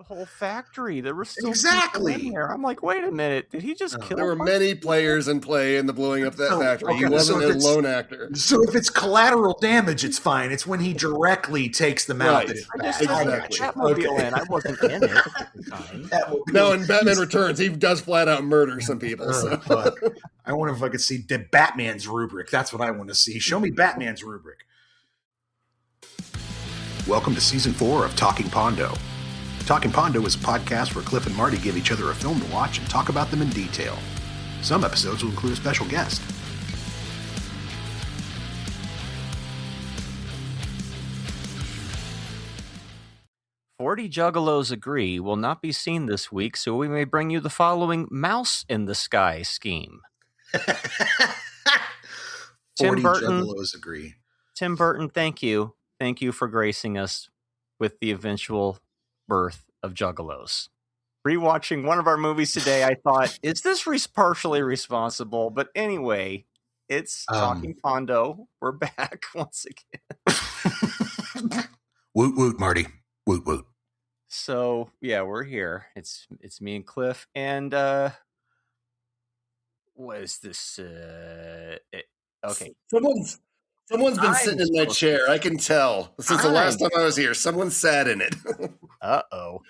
whole factory. There were still Exactly. people in there. I'm like, wait a minute, did he just kill? There were many players in play in the blowing up that factory. Okay, He wasn't so a lone actor. So if it's collateral damage, it's fine. It's when he directly takes them out that it's I bad. just had Exactly. that Batmobile in. I wasn't in it at the time. No, in Batman Returns, he does flat out murder some people. So. Fuck. I wonder if I could see the Batman's rubric. That's what I want to see. Show me Batman's rubric. Welcome to Season 4 of Talking Pondo. Talking Pondo is a podcast where Clif and Marty give each other a film to watch and talk about them in detail. Some episodes will include a special guest. "40 Juggalos Agree" will not be seen this week, so we may bring you the following Mouse in the Sky scheme. 40 Burton. Juggalos agree. Tim Burton, thank you. Thank you for gracing us with the eventual birth of Juggalos. Rewatching one of our movies today, I thought, is this partially responsible? But anyway, it's Talking Pondo. We're back once again. Woot woot, Marty. Woot woot. So yeah, we're here. It's me and Clif, and what is this? Okay, Someone's been sitting in my chair. I can tell since the last time I was here. Someone sat in it. Uh-oh.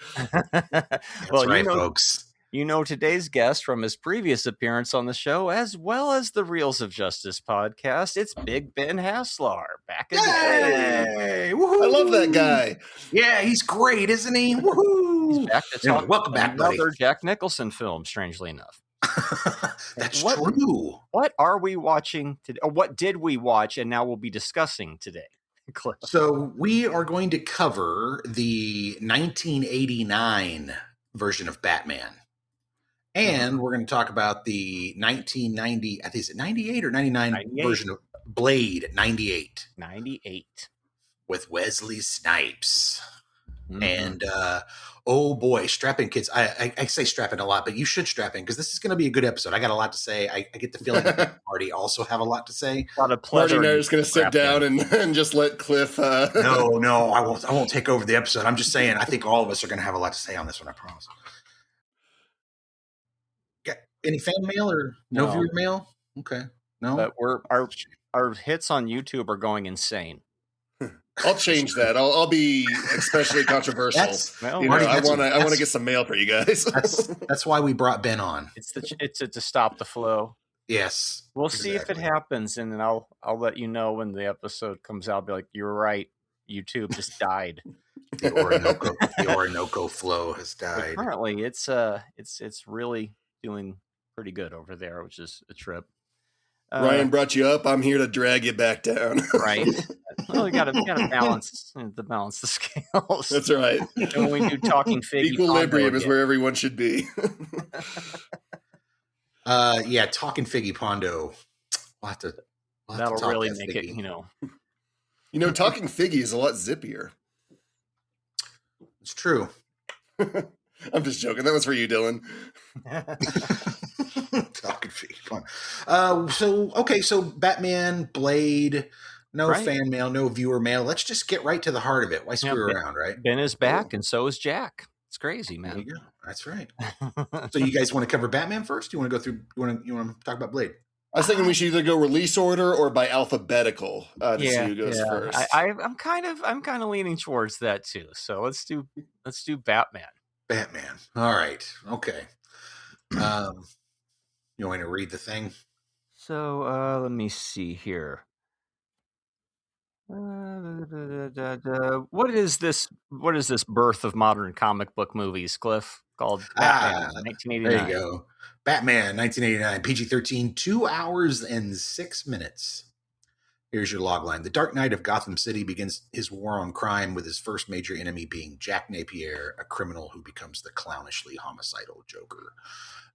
Well, right, folks. You know today's guest from his previous appearance on the show, as well as the Reels of Justice podcast. It's Big Ben Haslar. Back again. Hey! Woohoo! I love that guy. Yeah, he's great, isn't he? Woohoo! He's back to talk welcome back, buddy. Another Jack Nicholson film, strangely enough. That's true. What are we watching today? Or what did we watch and now we'll be discussing today? Cliff. So we are going to cover the 1989 version of Batman. And we're going to talk about the 1990, I think is it 98 or 99 version of Blade 98. 98. With Wesley Snipes. Mm-hmm. And oh boy, strap in, kids. I say strap in a lot, but you should strap in because this is going to be a good episode. I got a lot to say. I get the feeling that Marty also have a lot to say. A lot of pleasure. Marty and I are just going to sit down and just let Cliff. No, I won't take over the episode. I'm just saying, I think all of us are going to have a lot to say on this one. I promise. Got any fan mail or no viewer mail? Okay, no. But our hits on YouTube are going insane. I'll change that. I'll be especially controversial. I want to get some mail for you guys. That's why we brought Ben on. It's to stop the flow. Yes, we'll see if it happens, and then I'll let you know when the episode comes out. I'll be like, you're right. YouTube just died. The Orinoco flow has died. But currently, it's really doing pretty good over there, which is a trip. Ryan brought you up. I'm here to drag you back down. Right. Well, we got to balance the scales. That's right. And when we do Talking Figgy, equilibrium is where everyone should be. Yeah, Talking Figgy Pondo. That'll really make it. Talking Figgy is a lot zippier. It's true. I'm just joking. That was for you, Dylan. Talking Figgy Pondo. So Batman, Blade. No fan mail, no viewer mail. Let's just get right to the heart of it. Why screw around, right? Ben is back, and so is Jack. It's crazy, man. There you go. That's right. So you guys want to cover Batman first? You want to go through? You want to talk about Blade? I was thinking we should either go release order or by alphabetical to see who goes first. I'm kind of leaning towards that too. So let's do Batman. Batman. All right. Okay. You want me to read the thing? So let me see here. What is this birth of modern comic book movies, Cliff? Called Batman, 1989. There you go. Batman, 1989, PG-13, 2 hours and 6 minutes. Here's your logline. The Dark Knight of Gotham City begins his war on crime with his first major enemy being Jack Napier, a criminal who becomes the clownishly homicidal Joker.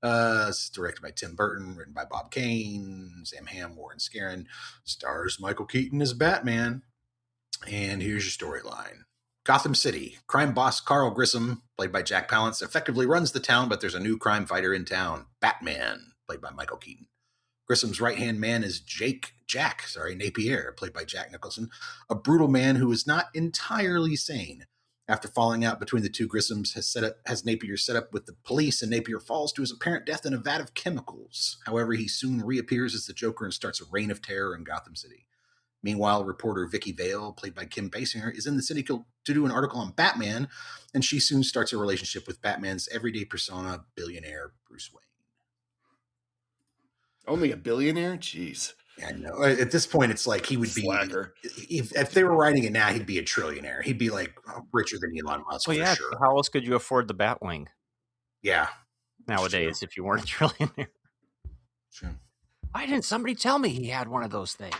It's directed by Tim Burton, written by Bob Kane, Sam Hamm, Warren Scarron, stars Michael Keaton as Batman. And here's your storyline. Gotham City. Crime boss Carl Grissom, played by Jack Palance, effectively runs the town, but there's a new crime fighter in town, Batman, played by Michael Keaton. Grissom's right-hand man is Jack Napier, played by Jack Nicholson, a brutal man who is not entirely sane. After falling out between the two Grissoms, has Napier set up with the police, and Napier falls to his apparent death in a vat of chemicals. However, he soon reappears as the Joker and starts a reign of terror in Gotham City. Meanwhile, reporter Vicky Vale, played by Kim Basinger, is in the city to do an article on Batman, and she soon starts a relationship with Batman's everyday persona, billionaire Bruce Wayne. Only a billionaire? Jeez. Yeah, I know. At this point, it's like he would be. If they were writing it now, he'd be a trillionaire. He'd be like richer than Elon Musk. Well, yeah. For sure. How else could you afford the Batwing? Yeah. Nowadays, if you weren't a trillionaire. True. Why didn't somebody tell me he had one of those things?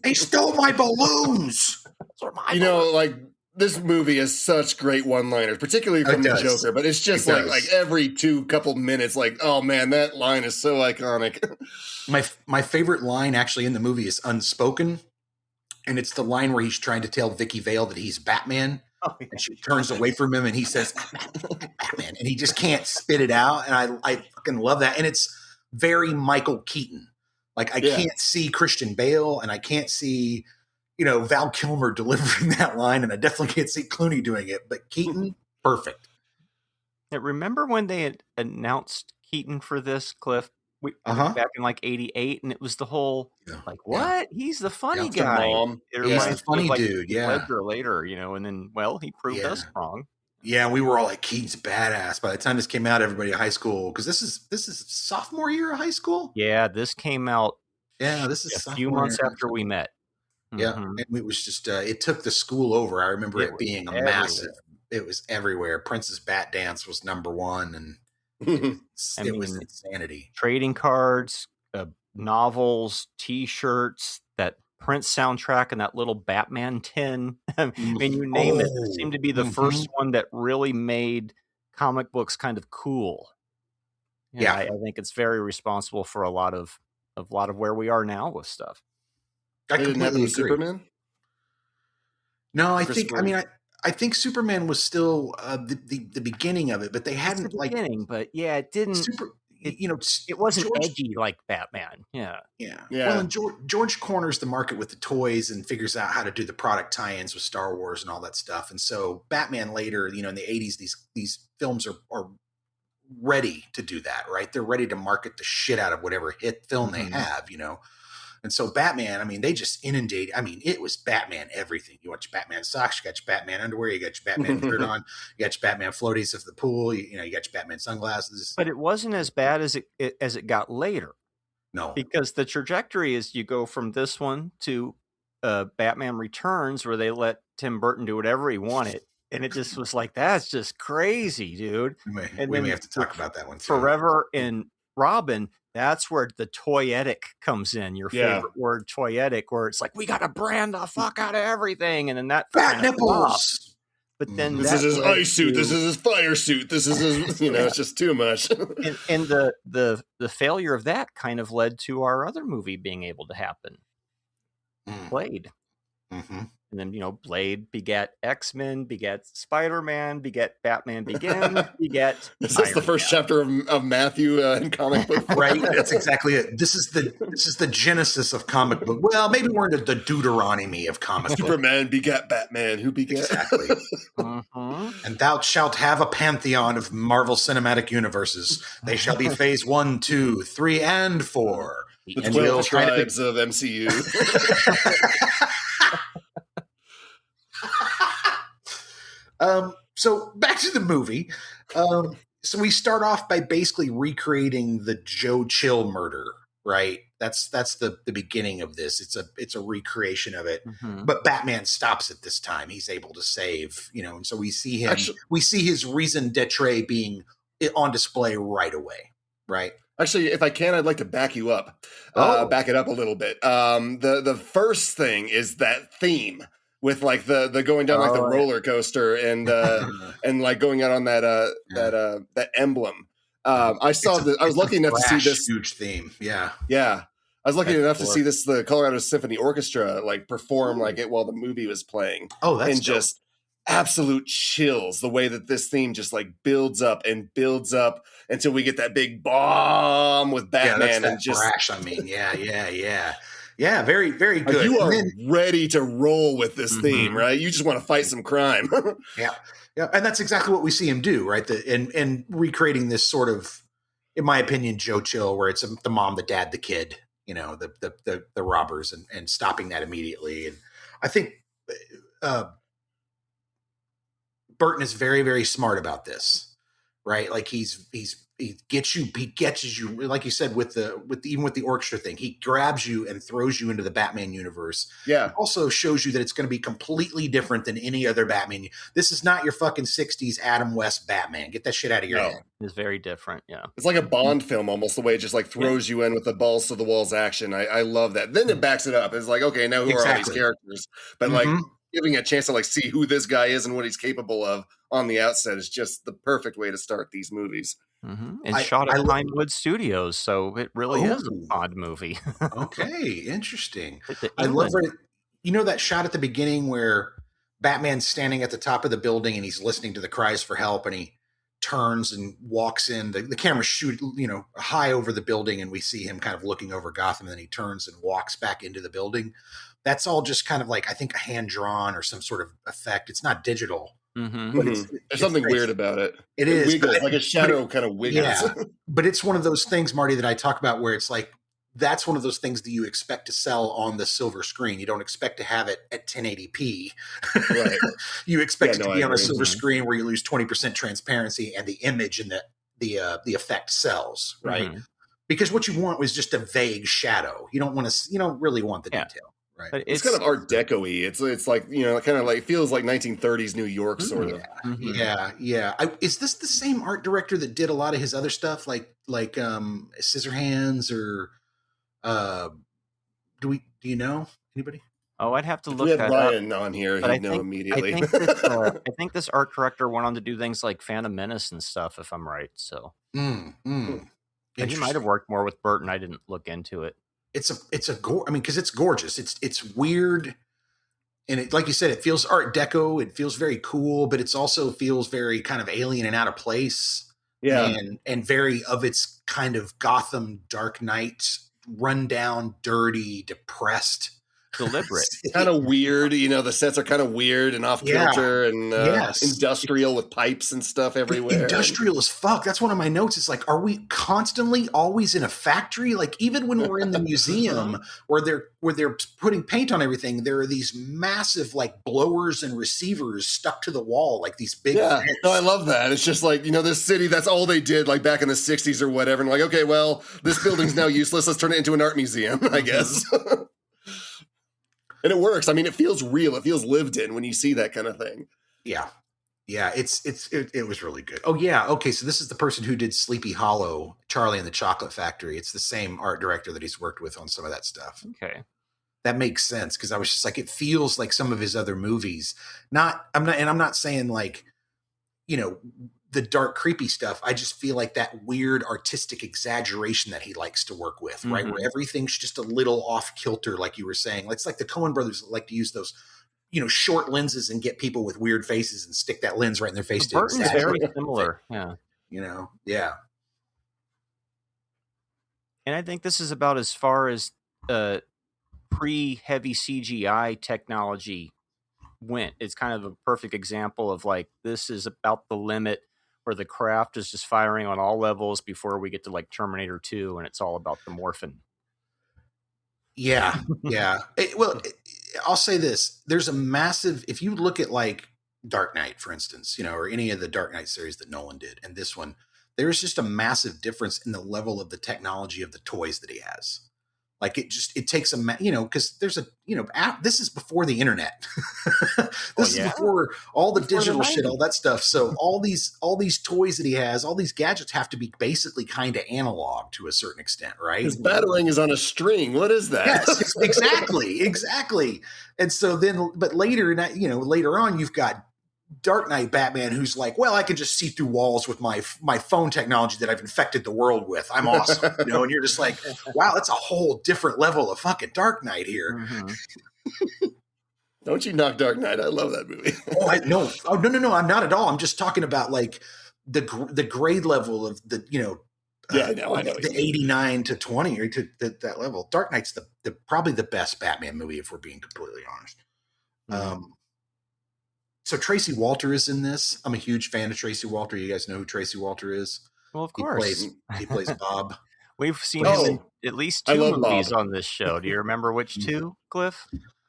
They stole my balloons. Like this movie has such great one-liners, particularly from the Joker. But it's just like every couple minutes, like, oh man, that line is so iconic. My favorite line actually in the movie is unspoken, and it's the line where he's trying to tell Vicky Vale that he's Batman, and she turns away from him, and he says Batman, and he just can't spit it out, and I fucking love that, and it's very Michael Keaton. Like I can't see Christian Bale, and I can't see Val Kilmer delivering that line, and I definitely can't see Clooney doing it, but Keaton, perfect. Yeah, remember when they had announced Keaton for this, Cliff? Back in like '88, and it was the whole what? He's the funny guy. He's the funny dude. Yeah. Later, and then he proved us wrong. Yeah, we were all like, Keaton's badass. By the time this came out, everybody at high school, because this is sophomore year of high school. Yeah, this came out. Yeah, this is a few months after we met. Yeah, and it was just it took the school over. I remember it being a massive. It was everywhere. Prince's Bat Dance was #1, and it was insanity. Trading cards, novels, T-shirts, that Prince soundtrack, and that little Batman tin. I mean, you name it. It seemed to be the first one that really made comic books kind of cool. Yeah, I think it's very responsible for a lot of where we are now with stuff. I didn't have any Superman. No, I think Superman was still the beginning of it, but they hadn't but it didn't. It wasn't edgy like Batman. Yeah. Well, and George corners the market with the toys and figures out how to do the product tie-ins with Star Wars and all that stuff. And so Batman later, in the 80s, these films are ready to do that, right? They're ready to market the shit out of whatever hit film they have, And so Batman, they just inundate. It was Batman everything. You got your Batman socks, you got your Batman underwear, you got your Batman shirt on, you got your Batman floaties of the pool, you got your Batman sunglasses. But it wasn't as bad as it got later. No. Because the trajectory is you go from this one to Batman Returns, where they let Tim Burton do whatever he wanted. And it just was like, that's just crazy, dude. We may have to talk about that one too. Forever and Robin, that's where the toyetic comes in. Your favorite word, toyetic, where it's like, we got to brand the fuck out of everything. And then that fat nipples. But then this is his ice suit. This is his fire suit. This is his, it's just too much. and the failure of that kind of led to our other movie being able to happen. Blade. And then, Blade begat X-Men, begat Spider-Man, begat Batman Begins, begat Is this the first chapter of Matthew in comic book? Right, that's exactly it. This is the genesis of comic book. Well, maybe we're into the Deuteronomy of comic book. Superman begat Batman, who begat... Exactly. And thou shalt have a pantheon of Marvel Cinematic Universes. They shall be phase 1, 2, 3, and 4. The 12 tribes of MCU. So back to the movie. So we start off by basically recreating the Joe Chill murder, right? That's the beginning of this. It's a recreation of it. But Batman stops it this time. He's able to save, and so we see him. We see his raison d'etre being on display right away, right? Actually, if I can, I'd like to back you up. Back it up a little bit. The first thing is that theme. With like the going down like the roller coaster and like going out on that emblem. I was lucky enough to see this huge theme. Yeah. I was lucky enough to see this the Colorado Symphony Orchestra like perform like it while the movie was playing. Oh, that's and dope. Just absolute chills the way that this theme just like builds up until we get that big bomb with Batman and just crash. Yeah. Yeah, very, very good. You are ready to roll with this theme, right? You just want to fight some crime. Yeah, and that's exactly what we see him do, right? And recreating this sort of, in my opinion, Joe Chill, where it's the mom, the dad, the kid, the robbers, and stopping that immediately. And I think Burton is very, very smart about this, right? Like he catches you, like you said, even with the orchestra thing, he grabs you and throws you into the Batman universe. Yeah. It also shows you that it's going to be completely different than any other Batman. This is not your fucking 60s Adam West Batman. Get that shit out of your head. It's very different. Yeah. It's like a Bond film, almost, the way it just like throws you in with the balls to the walls action. I love that. Then it backs it up. It's like, okay, now who are all these characters? But like giving a chance to like see who this guy is and what he's capable of on the outset is just the perfect way to start these movies. It's shot at Pinewood Studios, so it really is a Bond movie. Okay, interesting. I love it. You know that shot at the beginning where Batman's standing at the top of the building and he's listening to the cries for help, and he turns and walks in. The camera shoot, high over the building, and we see him kind of looking over Gotham, and then he turns and walks back into the building. That's all just kind of like, I think, a hand drawn or some sort of effect. It's not digital. But there's something weird about it. It is like a shadow kind of wiggles. Yeah, but it's one of those things, Marty, that I talk about where it's like, that's one of those things that you expect to sell on the silver screen. You don't expect to have it at 1080p. Right. You expect it to be on a silver screen where you lose 20% transparency and the image and the effect sells, right? Because what you want was just a vague shadow. You don't really want the detail. Right. But it's kind of Art Deco-y. It's like, kind of like, it feels like 1930s New York sort of. Yeah. Is this the same art director that did a lot of his other stuff, like Scissorhands, or do you know anybody? Oh, I'd have to look. We had Ryan on here. He'd know immediately. I think this art director went on to do things like Phantom Menace and stuff, if I'm right. So, but he might have worked more with Burton. I didn't look into it. Because it's gorgeous. It's weird, and it, like you said, it feels Art Deco. It feels very cool, but it also feels very kind of alien and out of place. Yeah, and very of its kind of Gotham Dark Knight, run down, dirty, depressed, deliberate, kind of weird. The sets are kind of weird and off kilter, and industrial with pipes and stuff everywhere. Industrial as fuck. That's one of my notes. It's like, are we constantly always in a factory? Like, even when we're in the museum where they're putting paint on everything, there are these massive like blowers and receivers stuck to the wall, like these big. Yeah, no, I love that. It's just like, this city. That's all they did, like back in the '60s or whatever. And like, okay, well, this building's now useless. Let's turn it into an art museum, I guess. And it works. I mean, it feels real. It feels lived in when you see that kind of thing. Yeah. It was really good. Oh yeah. Okay. So this is the person who did Sleepy Hollow, Charlie and the Chocolate Factory. It's the same art director that he's worked with on some of that stuff. Okay. That makes sense. Cause I was just like, it feels like some of his other movies. I'm not saying like, the dark, creepy stuff. I just feel like that weird artistic exaggeration that he likes to work with, right? Where everything's just a little off kilter, like you were saying. It's like the Coen brothers like to use those, short lenses and get people with weird faces and stick that lens right in their face. Burton's very similar. Yeah. Yeah. And I think this is about as far as pre-heavy CGI technology went. It's kind of a perfect example of like, this is about the limit where the craft is just firing on all levels before we get to like Terminator 2, and it's all about the morphine. Yeah. I'll say this. There's a massive, if you look at like Dark Knight, for instance, or any of the Dark Knight series that Nolan did, and this one, there's just a massive difference in the level of the technology of the toys that he has. Like it takes because there's this is before the internet. This is before all the digital shit, all that stuff. So all these toys that he has, all these gadgets have to be basically kind of analog to a certain extent, right? His batarang is on a string. What is that? Yes, exactly. And so then, but later on, you've got Dark Knight Batman, who's like, well, I can just see through walls with my phone technology that I've infected the world with. I'm awesome, and you're just like, wow, that's a whole different level of fucking Dark Knight here. Don't you knock Dark Knight? I love that movie. No, I'm not at all. I'm just talking about like the grade level of the Yeah, I know. The 89 to 20 or to that level. Dark Knight's the probably the best Batman movie, if we're being completely honest. So Tracy Walter is in this. I'm a huge fan of Tracy Walter. You guys know who Tracy Walter is? Well, of course. He plays Bob. We've seen him in at least 2 movies on this show. Do you remember which 2, Cliff?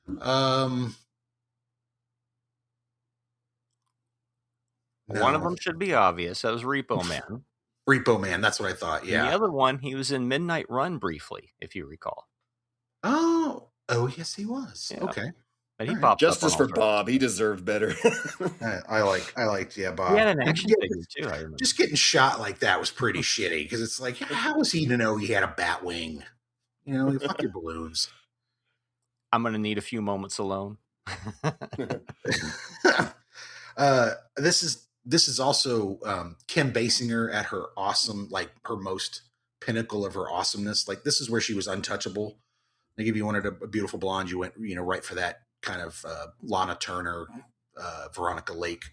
No. One of them should be obvious. That was Repo Man. Repo Man, that's what I thought, yeah. And the other one, he was in Midnight Run briefly, if you recall. Oh, yes, he was. Yeah. Okay. But he popped Justice for Bob. He deserved better. I liked, Bob. He had an action figure, too, I remember. Just getting shot like that was pretty shitty, because it's like, how was he to know he had a bat wing? You know, fuck your balloons. I'm going to need a few moments alone. This is also Kim Basinger at her awesome, like her most pinnacle of her awesomeness. Like, this is where she was untouchable. Like, if you wanted a beautiful blonde, you went, right for that kind of Lana Turner, Veronica Lake.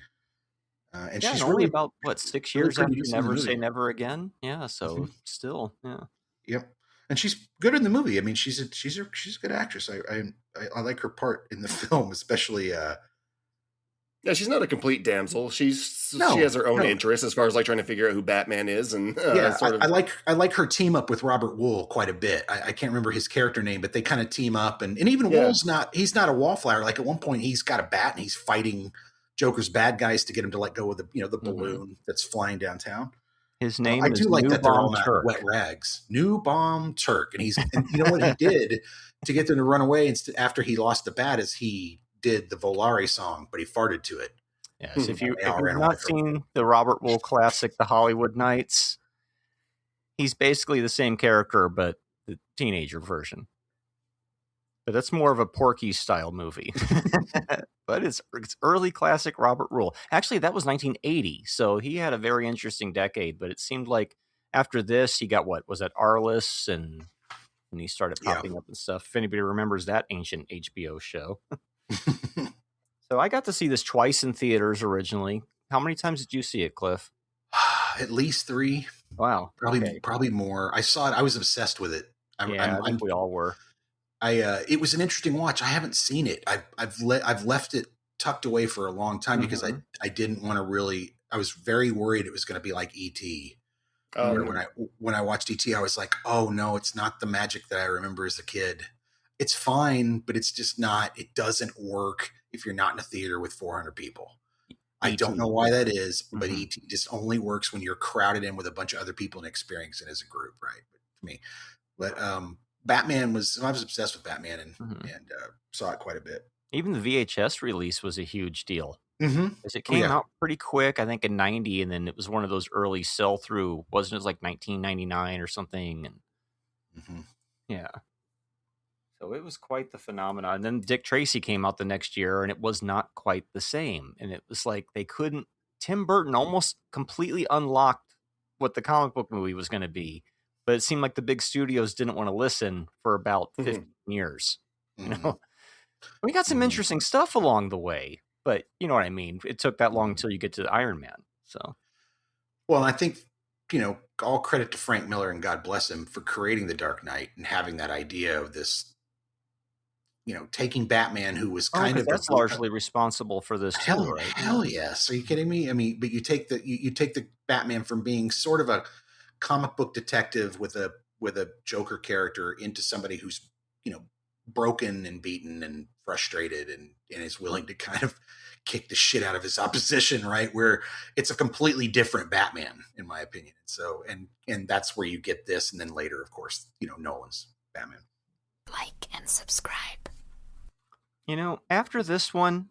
And she's only really about 6 years after Never Say Never Again. Yeah, so still, yeah. Yep. And she's good in the movie. I mean, she's a good actress. I like her part in the film, especially. Yeah, she's not a complete damsel. She has her own interests as far as like trying to figure out who Batman is, and I like her team up with Robert Wool quite a bit. I can't remember his character name, but they kind of team up, and even Wool's he's not a wallflower. Like, at one point, he's got a bat and he's fighting Joker's bad guys to get him to let go of the balloon that's flying downtown. His name is New that they're all Turk. Wet Rags. New Bomb Turk, and you know what he did to get them to run away after he lost the bat is he did the Volare song, but he farted to it. Yes, if you've not seen the Robert Wool classic, The Hollywood Knights, he's basically the same character, but the teenager version. But that's more of a Porky style movie. But it's early classic Robert Wool. Actually, that was 1980, so he had a very interesting decade. But it seemed like after this, he got Arliss, and he started popping up and stuff. If anybody remembers that ancient HBO show. So I got to see this twice in theaters originally. How many times did you see it, Cliff? At least 3. Wow. Probably more. I saw it. I was obsessed with it. I think we all were. It was an interesting watch. I haven't seen it. I've left it tucked away for a long time because I didn't want to really. I was very worried it was going to be like E.T. When I watched E.T., I was like, oh no, it's not the magic that I remember as a kid. It's fine, but it's just not. It doesn't work if you're not in a theater with 400 people. I don't know why that is, but E.T. just only works when you're crowded in with a bunch of other people and experiencing it as a group, right? To me, but Batman I was obsessed with Batman and saw it quite a bit. Even the VHS release was a huge deal. Because it came out pretty quick, I think in 90, and then it was one of those early sell-through, wasn't it like 1999 or something? And yeah. So it was quite the phenomenon. And then Dick Tracy came out the next year, and it was not quite the same. And it was like Tim Burton almost completely unlocked what the comic book movie was going to be. But it seemed like the big studios didn't want to listen for about 15 years. You know, we got some interesting stuff along the way, but you know what I mean? It took that long until you get to Iron Man. So, well, I think, all credit to Frank Miller, and God bless him, for creating The Dark Knight and having that idea of this, taking Batman, who was that's largely responsible for this too, right? Hell yes. Are you kidding me? I mean, but you take the Batman from being sort of a comic book detective with a Joker character into somebody who's, broken and beaten and frustrated and is willing to kind of kick the shit out of his opposition, right? Where it's a completely different Batman, in my opinion. So, and that's where you get this. And then later, of course, Nolan's Batman. Like and subscribe. After this one,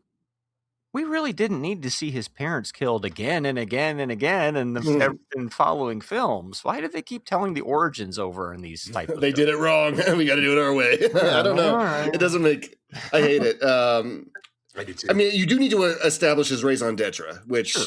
we really didn't need to see his parents killed again and again and again in following films. Why did they keep telling the origins over in these types of They did it wrong. We got to do it our way. I don't know. Right. It doesn't I hate it. I do too. I mean, you do need to establish his raison d'etre, which,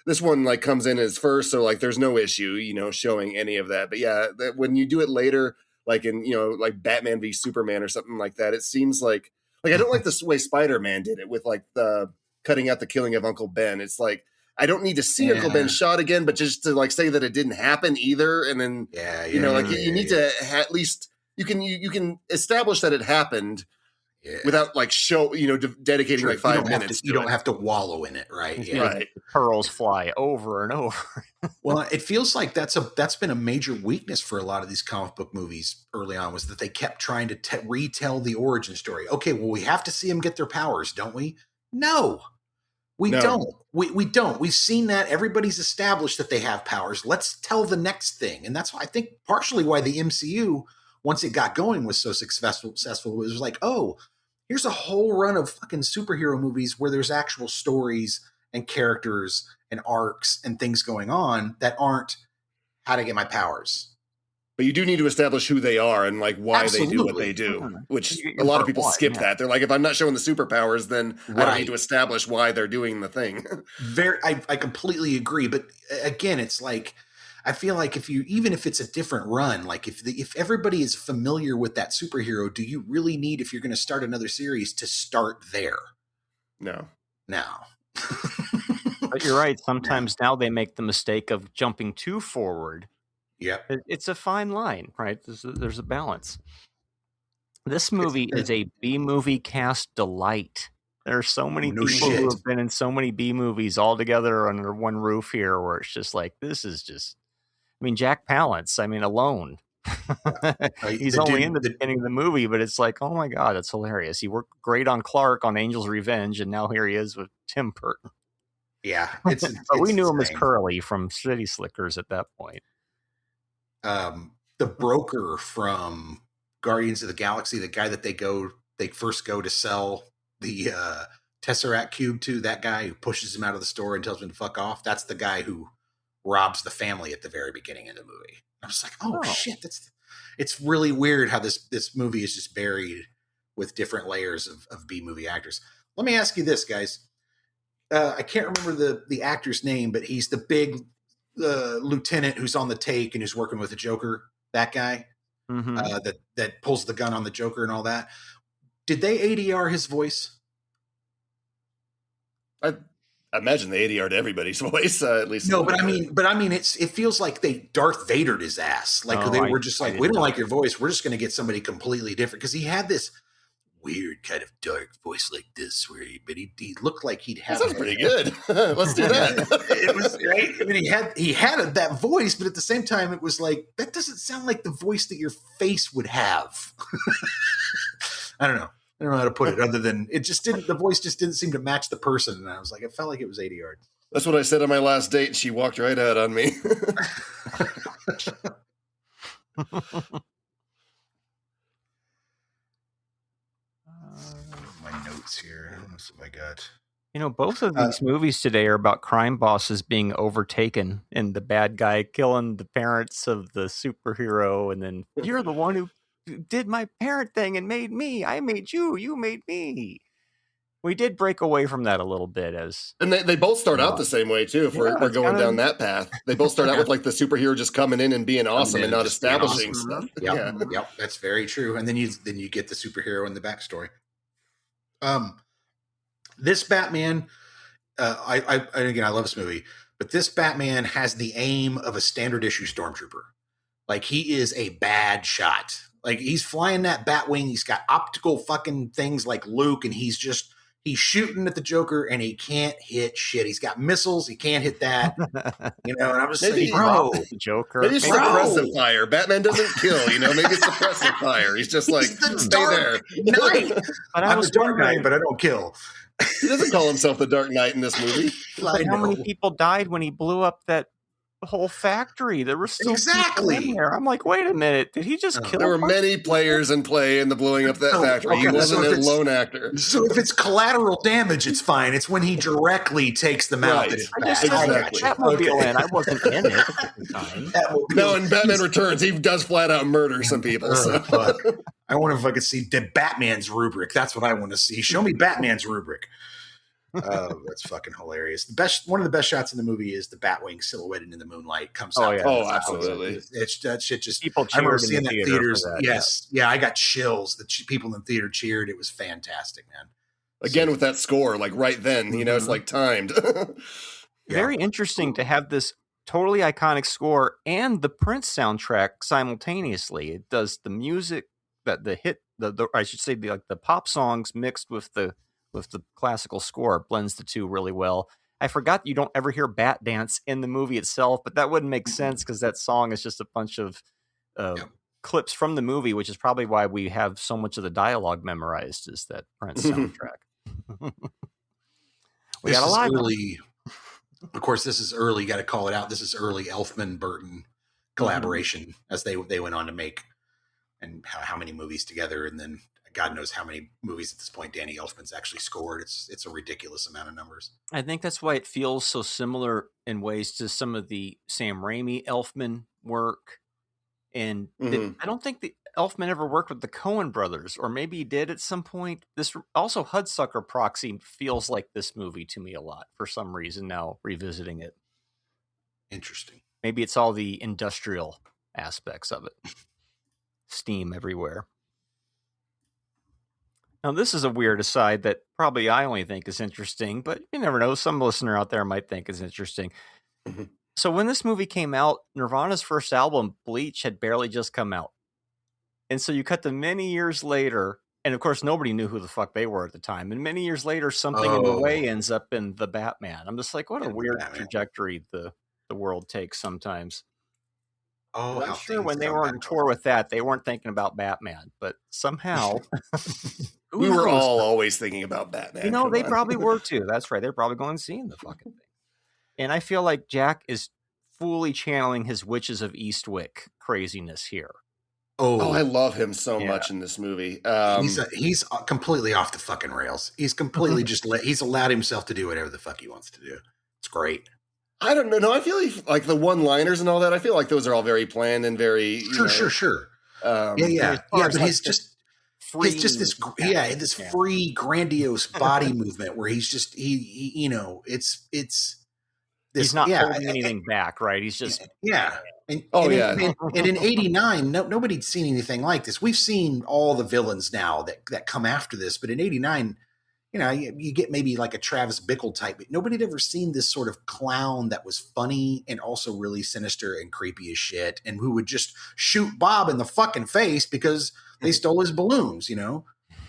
this one comes in as first. So there's no issue, showing any of that. But yeah, when you do it later, like in, like Batman v Superman or something like that, it seems like I don't like the way Spider-Man did it with the cutting out the killing of Uncle Ben. It's like, I don't need to see Uncle Ben shot again, but just to like say that it didn't happen either. And then, you need to at least, you can establish that it happened without like dedicating like 5 minutes. You don't have to wallow in it, right? Yeah. Right. The pearls fly over and over. Well, it feels like that's been a major weakness for a lot of these comic book movies early on, was that they kept trying to retell the origin story. Okay, well, we have to see them get their powers, don't we? No, we don't. We don't. We've seen that. Everybody's established that they have powers. Let's tell the next thing. And that's why I think partially why the MCU, once it got going, was so successful. It was like, oh, here's a whole run of fucking superhero movies where there's actual stories and characters and arcs and things going on that aren't how to get my powers. But you do need to establish who they are and like why they do what they do, which a lot of people skip that. They're like, if I'm not showing the superpowers, then I don't need to establish why they're doing the thing. I completely agree. But again, it's like, I feel like even if it's a different run, like if everybody is familiar with that superhero, do you really need, if you're going to start another series, to start there? No. But you're right. Sometimes now they make the mistake of jumping too forward. Yeah, it's a fine line, right? There's a balance. This movie is a B movie cast delight. There are so many people who have been in so many B movies all together under one roof here, where it's just like, this is just. I mean, Jack Palance. I mean, alone. He's only in the beginning of the movie, but it's like, oh my god, that's hilarious. He worked great on Clark on Angel's Revenge, and now here he is with Tim Burton. Yeah, but we knew him as Curly from City Slickers at that point. The broker from Guardians of the Galaxy, the guy that they first go to sell the Tesseract cube to, that guy who pushes him out of the store and tells him to fuck off. That's the guy who robs the family at the very beginning of the movie. I was like, oh shit, it's really weird how this movie is just buried with different layers of B movie actors. Let me ask you this, guys. I can't remember the actor's name, but he's the big lieutenant who's on the take and who's working with the Joker. That guy that pulls the gun on the Joker and all that. Did they ADR his voice? I imagine they ADR'd everybody's voice, at least. No, but I mean, it feels like they Darth Vader'd his ass. Like they were just like, we don't like your voice. We're just going to get somebody completely different, because he had this weird kind of dark voice like this, where he looked like he'd have. That sounds pretty good. Let's do that. It was right. I mean, he had that voice, but at the same time, it was like, that doesn't sound like the voice that your face would have. I don't know how to put it, other than the voice just didn't seem to match the person. And I was like, it felt like it was ADR. That's what I said on my last date, and she walked right out on me. My notes here. What else have I got? Both of these movies today are about crime bosses being overtaken and the bad guy killing the parents of the superhero. And then you're the one who did my parent thing and made me. I made you. You made me. We did break away from that a little bit, and they both start out the same way too. If we're going down that path, they both start out with like the superhero just coming in and being awesome and not establishing stuff. Yep, that's very true. And then you get the superhero in the backstory. This Batman, I love this movie, but this Batman has the aim of a standard issue stormtrooper. Like, he is a bad shot. Like, he's flying that Batwing. He's got optical fucking things like Luke, and he's shooting at the Joker, and he can't hit shit. He's got missiles. He can't hit that. And I was saying, bro, the Joker. Maybe suppressive fire. Batman doesn't kill, maybe it's suppressive fire. He's just like, stay there. I'm the Dark Knight, but I don't kill. He doesn't call himself the Dark Knight in this movie. How many people died when he blew up that whole factory? There were still people in there. I'm like, wait a minute, did he just kill? There were many players in play in the blowing up that factory. He wasn't a lone actor. So if it's collateral damage, it's fine. It's when he directly takes them out. That exactly. Batmobile in. I wasn't in it at the time. No, in Batman Returns, he does flat out murder some people. I wonder if I could see Batman's rubric. That's what I want to see. Show me Batman's rubric. That's fucking hilarious. One of the best shots in the movie is the Batwing silhouetted in the moonlight comes out. Oh, absolutely. That shit just. People I remember seeing that in theaters. Yes, yeah, I got chills. The people in the theater cheered. It was fantastic, man. Again, with that score, like right then, it's like timed. Very interesting to have this totally iconic score and the Prince soundtrack simultaneously. It does the music, the I should say the pop songs mixed with the classical score. It blends the two really well. I forgot you don't ever hear Bat Dance in the movie itself, but that wouldn't make sense because that song is just a bunch of clips from the movie, which is probably why we have so much of the dialogue memorized, is that Prince soundtrack. We got a lot early. Of course, this is early. You got to call it out. This is early Elfman Burton collaboration as they went on to make and how many movies together, and then God knows how many movies at this point Danny Elfman's actually scored. It's a ridiculous amount of numbers. I think that's why it feels so similar in ways to some of the Sam Raimi Elfman work. And I don't think the Elfman ever worked with the Coen brothers, or maybe he did at some point. This also Hudsucker Proxy feels like this movie to me a lot for some reason now, revisiting it. Interesting. Maybe it's all the industrial aspects of it. Steam everywhere. Now, this is a weird aside that probably I only think is interesting, but you never know. Some listener out there might think is interesting. So when this movie came out, Nirvana's first album, Bleach, had barely just come out. And so you cut to many years later, and of course, nobody knew who the fuck they were at the time. And many years later, something in the way ends up in The Batman. I'm just like, what a weird trajectory the world takes sometimes. I'm sure when they were on tour with that, they weren't thinking about Batman, but somehow... we were all always thinking about Batman. You know, they probably were too. That's right. They're probably going and seeing the fucking thing. And I feel like Jack is fully channeling his Witches of Eastwick craziness here. Oh, I love him so much in this movie. He's completely off the fucking rails. He's completely he's allowed himself to do whatever the fuck he wants to do. It's great. I don't know. No, I feel like the one-liners and all that, I feel like those are all very planned and very... Sure. Yeah. But he's just... Free, it's just this free, grandiose body movement where he's just it's this. He's not holding anything back, right? He's just And in '89, nobody'd seen anything like this. We've seen all the villains now that come after this, but in '89, you get maybe like a Travis Bickle type, but nobody had ever seen this sort of clown that was funny and also really sinister and creepy as shit, and who would just shoot Bob in the fucking face because they stole his balloons,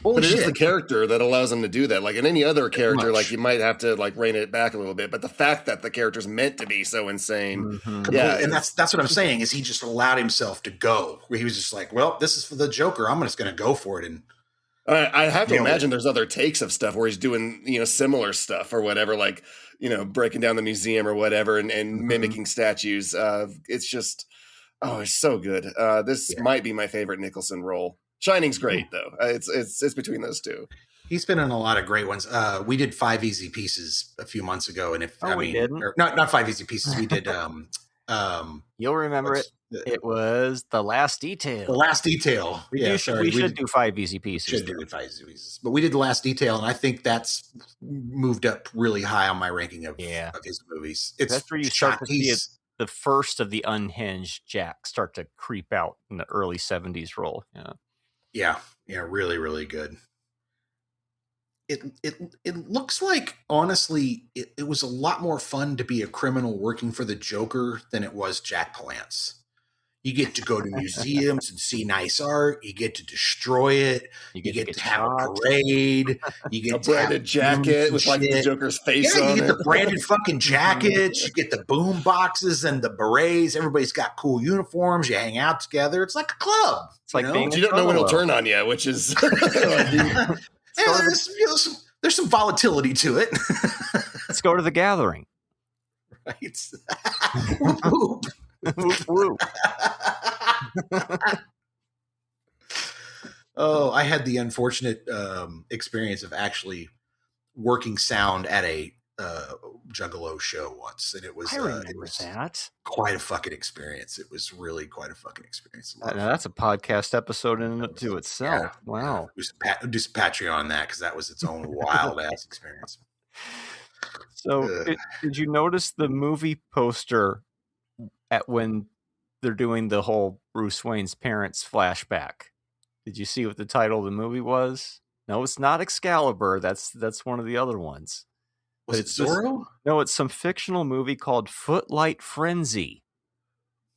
But it is the character that allows him to do that. Like in any other character, like you might have to like rein it back a little bit. But the fact that the character's meant to be so insane, and that's what I'm saying is he just allowed himself to go. Where he was just like, well, this is for the Joker. I'm just going to go for it. And I have to imagine there's other takes of stuff where he's doing similar stuff or whatever, like breaking down the museum or whatever and mimicking statues. It's just it's so good. This might be my favorite Nicholson role. Shining's great though. It's between those two. He's been in a lot of great ones. We did 5 Easy Pieces a few months ago, and we didn't. Not 5 Easy Pieces. We did. You'll remember it. It was The Last Detail. The Last Detail. We should do 5 Easy Pieces. Should do 5 Easy Pieces, but we did The Last Detail, and I think that's moved up really high on my ranking of his movies. That's where you start to see it. The first of the unhinged Jack start to creep out in the early 70s role. Yeah, really, really good. It looks like, honestly, it was a lot more fun to be a criminal working for the Joker than it was Jack Palance. You get to go to museums and see nice art. You get to destroy it. You get to have a parade. You get a branded jacket with like the Joker's face on it. You get the branded fucking jackets. You get the boom boxes and the berets. Everybody's got cool uniforms. You hang out together. It's like a club. It's like being you don't know when it'll turn on you, which is there's some volatility to it. Let's go to the gathering. Right. Whoop, whoop. Whoop, whoop. I had the unfortunate experience of actually working sound at a Juggalo show once, and it was that quite a fucking experience. It was really quite a fucking experience. Now that's a podcast episode in and to itself. Yeah. Wow. Do some Patreon on that because that was its own wild ass experience. So, did you notice the movie poster at when they're doing the whole Bruce Wayne's parents flashback? Did you see what the title of the movie was? No, it's not Excalibur. That's one of the other ones. Was it Zorro? No, it's some fictional movie called Footlight Frenzy.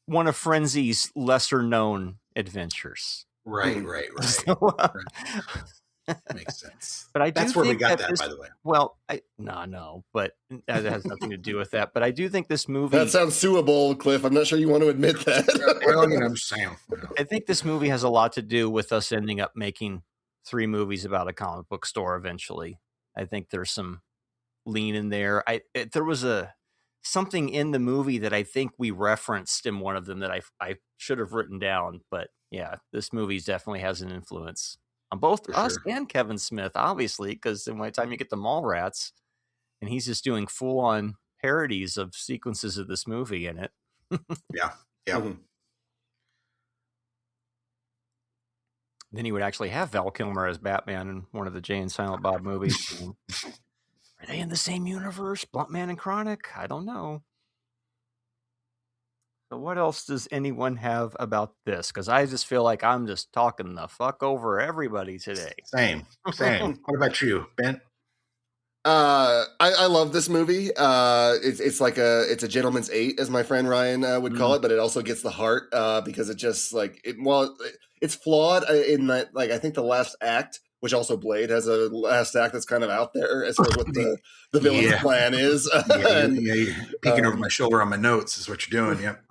One of Frenzy's lesser known adventures. Right. So, Makes sense. But I do That's where we think got that that, by the way. Well, no, but that has nothing to do with that. But I do think this movie. That sounds suable, Cliff. I'm not sure you want to admit that. Well, I'm just saying. I think this movie has a lot to do with us ending up making 3 movies about a comic book store eventually. I think there's some lean in there. There was something in the movie that I think we referenced in one of them that I should have written down. But yeah, this movie definitely has an influence on both us and Kevin Smith, obviously, because by the time you get to Mallrats, and he's just doing full-on parodies of sequences of this movie in it. Yeah. Mm-hmm. Then he would actually have Val Kilmer as Batman in one of the Jay and Silent Bob movies. Are they in the same universe? Bluntman and Chronic? I don't know. So what else does anyone have about this? Because I just feel like I'm just talking the fuck over everybody today. Same. What about you, Ben? I love this movie. It's a gentleman's 8, as my friend Ryan would call it, but it also gets the heart because it just it's flawed in that, like, I think the last act, which also Blade has a last act that's kind of out there as far as what the villain's plan is. You're peeking over my shoulder on my notes is what you're doing. Yep.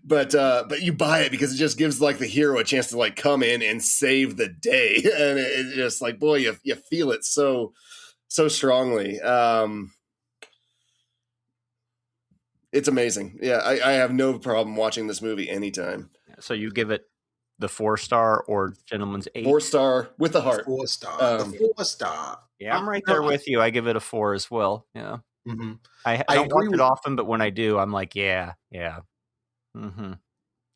But you buy it because it just gives like the hero a chance to like come in and save the day, and it's just like, boy, you feel it so strongly. It's amazing. Yeah, I have no problem watching this movie anytime. So you give it the 4-star or gentleman's 8? 4-star with the heart. 4-star. The 4-star. Yeah, I'm right there with you. I give it a 4 as well. Yeah. Mm-hmm. I don't watch it often, but when I do, I'm like, yeah. Mm-hmm.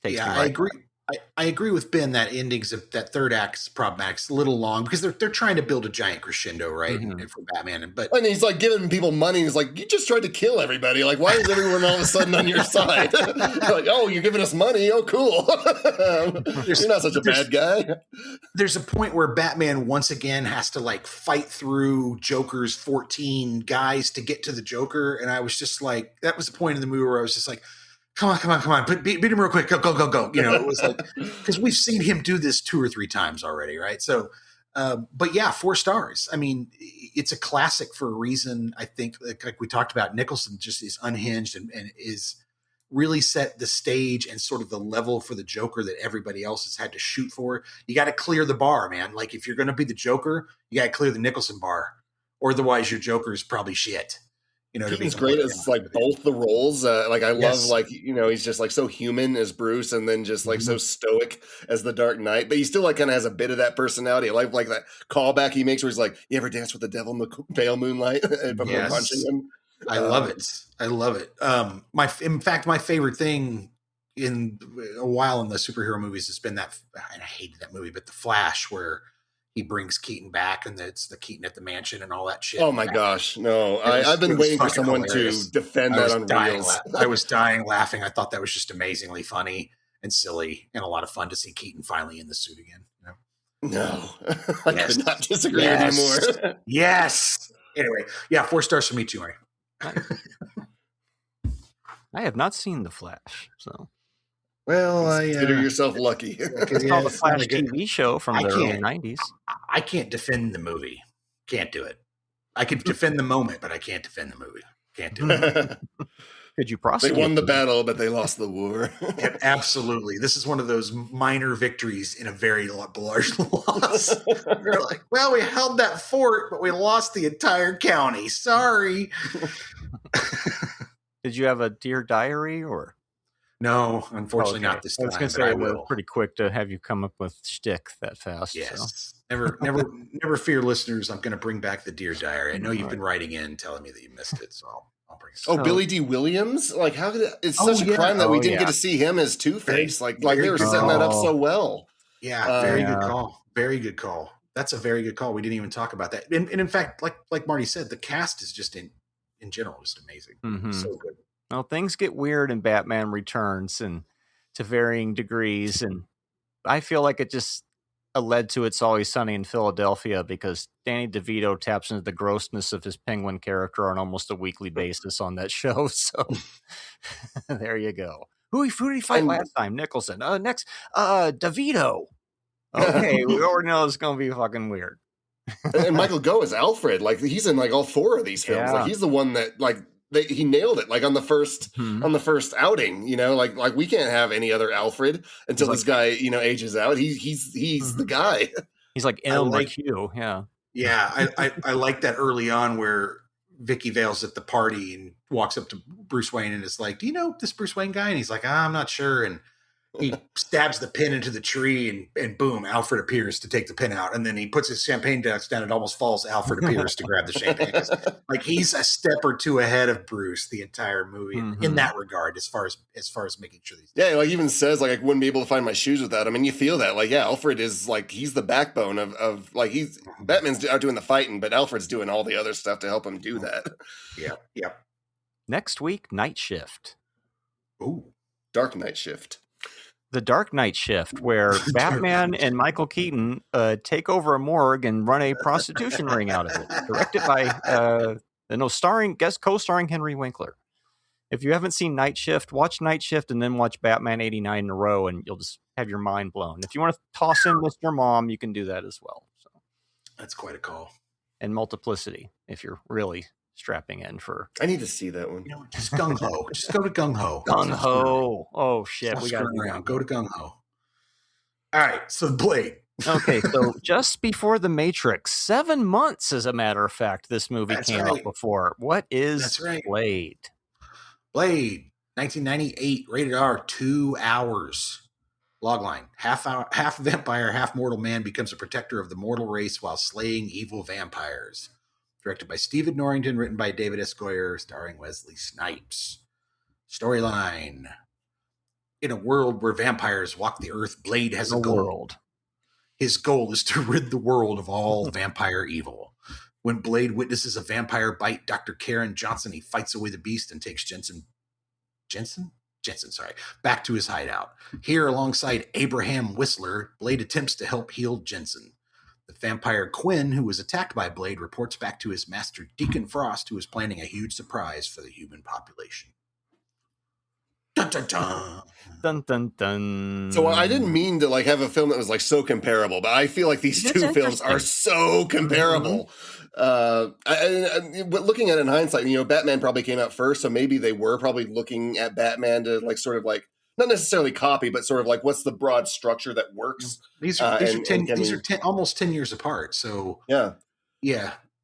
I agree. I agree with Ben that endings of that third act, problem act's a little long because they're trying to build a giant crescendo, right? Mm-hmm. For Batman, and he's like giving people money. He's like, you just tried to kill everybody. Like, why is everyone all of a sudden on your side? Like, oh, you're giving us money. Oh, cool. You're not such a bad guy. There's a point where Batman once again has to like fight through Joker's 14 guys to get to the Joker, and I was just like, that was the point in the movie where I was just like, come on. Beat him real quick. Go. You know, it was like, because we've seen him do this 2 or 3 times already, right? So, but yeah, 4 stars. I mean, it's a classic for a reason. I think, like we talked about, Nicholson just is unhinged and is really set the stage and sort of the level for the Joker that everybody else has had to shoot for. You got to clear the bar, man. Like, if you're going to be the Joker, you got to clear the Nicholson bar, or otherwise your Joker is probably shit. You know, Keaton's great as like both the roles. Like I love, like, you know, he's just like so human as Bruce, and then just like so stoic as the Dark Knight. But he still like kind of has a bit of that personality. I like that callback he makes where he's like, "You ever dance with the devil in the pale moonlight?" Before punching him. I love it. In fact, my favorite thing in a while in the superhero movies has been that, and I hated that movie, but The Flash, where he brings Keaton back, and it's the Keaton at the mansion and all that shit. Oh my gosh, no! I've been waiting for someone to defend that on Reels. I was dying laughing. I thought that was just amazingly funny and silly, and a lot of fun to see Keaton finally in the suit again. You know? No, I could not disagree anymore. Yes. Anyway, yeah, 4 stars for me too, Mary. I have not seen The Flash, so. Well, consider yourself lucky. It's called the Flash TV show from the early 90s. I can't defend the movie. Can't do it. I can defend the moment, but I can't defend the movie. Can't do it. Could you prosecute? They won the battle, but they lost the war. Yeah, absolutely. This is one of those minor victories in a very large loss. We're like, well, we held that fort, but we lost the entire county. Sorry. Did you have a Dear Diary or? No, unfortunately not this time. I was going to say, we're pretty quick to have you come up with shtick that fast. Yes. So. Never fear, listeners. I'm going to bring back the Dear Diary. I know you've been writing in telling me that you missed it, so I'll bring it. Oh, Billy D. Williams? Like, how could it? It's such a crime that we didn't get to see him as Two-Face. Like they were setting that up so well. Yeah, very good call. Very good call. That's a very good call. We didn't even talk about that. And in fact, like Marty said, the cast is just in general just amazing. Mm-hmm. So good. Well, things get weird in Batman Returns and to varying degrees, and I feel like it just led to It's Always Sunny in Philadelphia because Danny DeVito taps into the grossness of his penguin character on almost a weekly basis on that show. So there you go. Who did he fight last time? Nicholson. Next, DeVito. Okay, we already know it's going to be fucking weird. And Michael Gough is Alfred. Like, he's in like all 4 of these films. Like, he's the one that like he nailed it. Like on the first outing, you know, like we can't have any other Alfred until this guy, you know, ages out. He's the guy. He's like Hugh. Yeah. Yeah, I like that early on where Vicky Vale's at the party and walks up to Bruce Wayne and is like, "Do you know this Bruce Wayne guy?" And he's like, "I'm not sure." And he stabs the pin into the tree and boom, Alfred appears to take the pin out. And then he puts his champagne glass down. It almost falls. Alfred appears to grab the champagne. Like, he's a step or two ahead of Bruce the entire movie in that regard, as far as making sure these. Yeah, like even says like I wouldn't be able to find my shoes without him. And you feel that, like, yeah, Alfred is like, he's the backbone of like, Batman's out doing the fighting, but Alfred's doing all the other stuff to help him do that. Yeah. Next week, Night Shift. Ooh, Dark Night Shift. The Dark Night Shift, where Batman and Michael Keaton take over a morgue and run a prostitution ring out of it. Directed by, co-starring Henry Winkler. If you haven't seen Night Shift, watch Night Shift and then watch Batman 89 in a row, and you'll just have your mind blown. If you want to toss in Mr. Mom, you can do that as well. So that's quite a call. And Multiplicity, if you're really strapping in for. I need to see that one. You know, just Gung Ho. Just go to Gung Ho. Gung Ho. Oh shit, we got to around. Go to Gung Ho. All right, so Blade. Okay, so just before The Matrix, 7 months, as a matter of fact, this movie came out before. What is Blade? Blade, 1998, rated R, 2 hours. Logline: half vampire, half mortal man becomes a protector of the mortal race while slaying evil vampires. Directed by Stephen Norrington, written by David S. Goyer, starring Wesley Snipes. Storyline: in a world where vampires walk the earth, Blade has a goal. His goal is to rid the world of all vampire evil. When Blade witnesses a vampire bite Dr. Karen Johnson, he fights away the beast and takes Jensen, back to his hideout. Here, alongside Abraham Whistler, Blade attempts to help heal Jensen. The vampire Quinn, who was attacked by Blade, reports back to his master Deacon Frost, who is planning a huge surprise for the human population. Dun, dun, dun. Dun, dun, dun. So I didn't mean to like have a film that was like so comparable, but I feel like these two films are so comparable. Looking at it in hindsight, you know, Batman probably came out first, so maybe they were probably looking at Batman to like sort of like not necessarily copy, but sort of like what's the broad structure that works. These are almost 10 years apart. So yeah.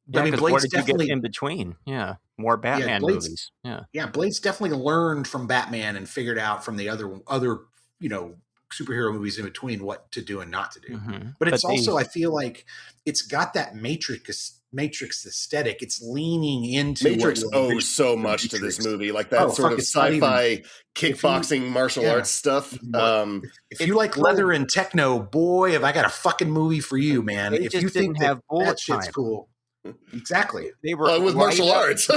But I mean, Blade's what did you get in between? Yeah, more Batman movies. Yeah, Blade's definitely learned from Batman and figured out from the other you know, superhero movies in between what to do and not to do. But it's also, I feel like it's got that Matrix aesthetic. It's leaning into Matrix owes so much to this movie, like that sort of sci-fi kickboxing martial arts stuff. If you like leather and techno, boy, have I got a fucking movie for you, man. If you think have that shit's cool. Exactly. They were with martial arts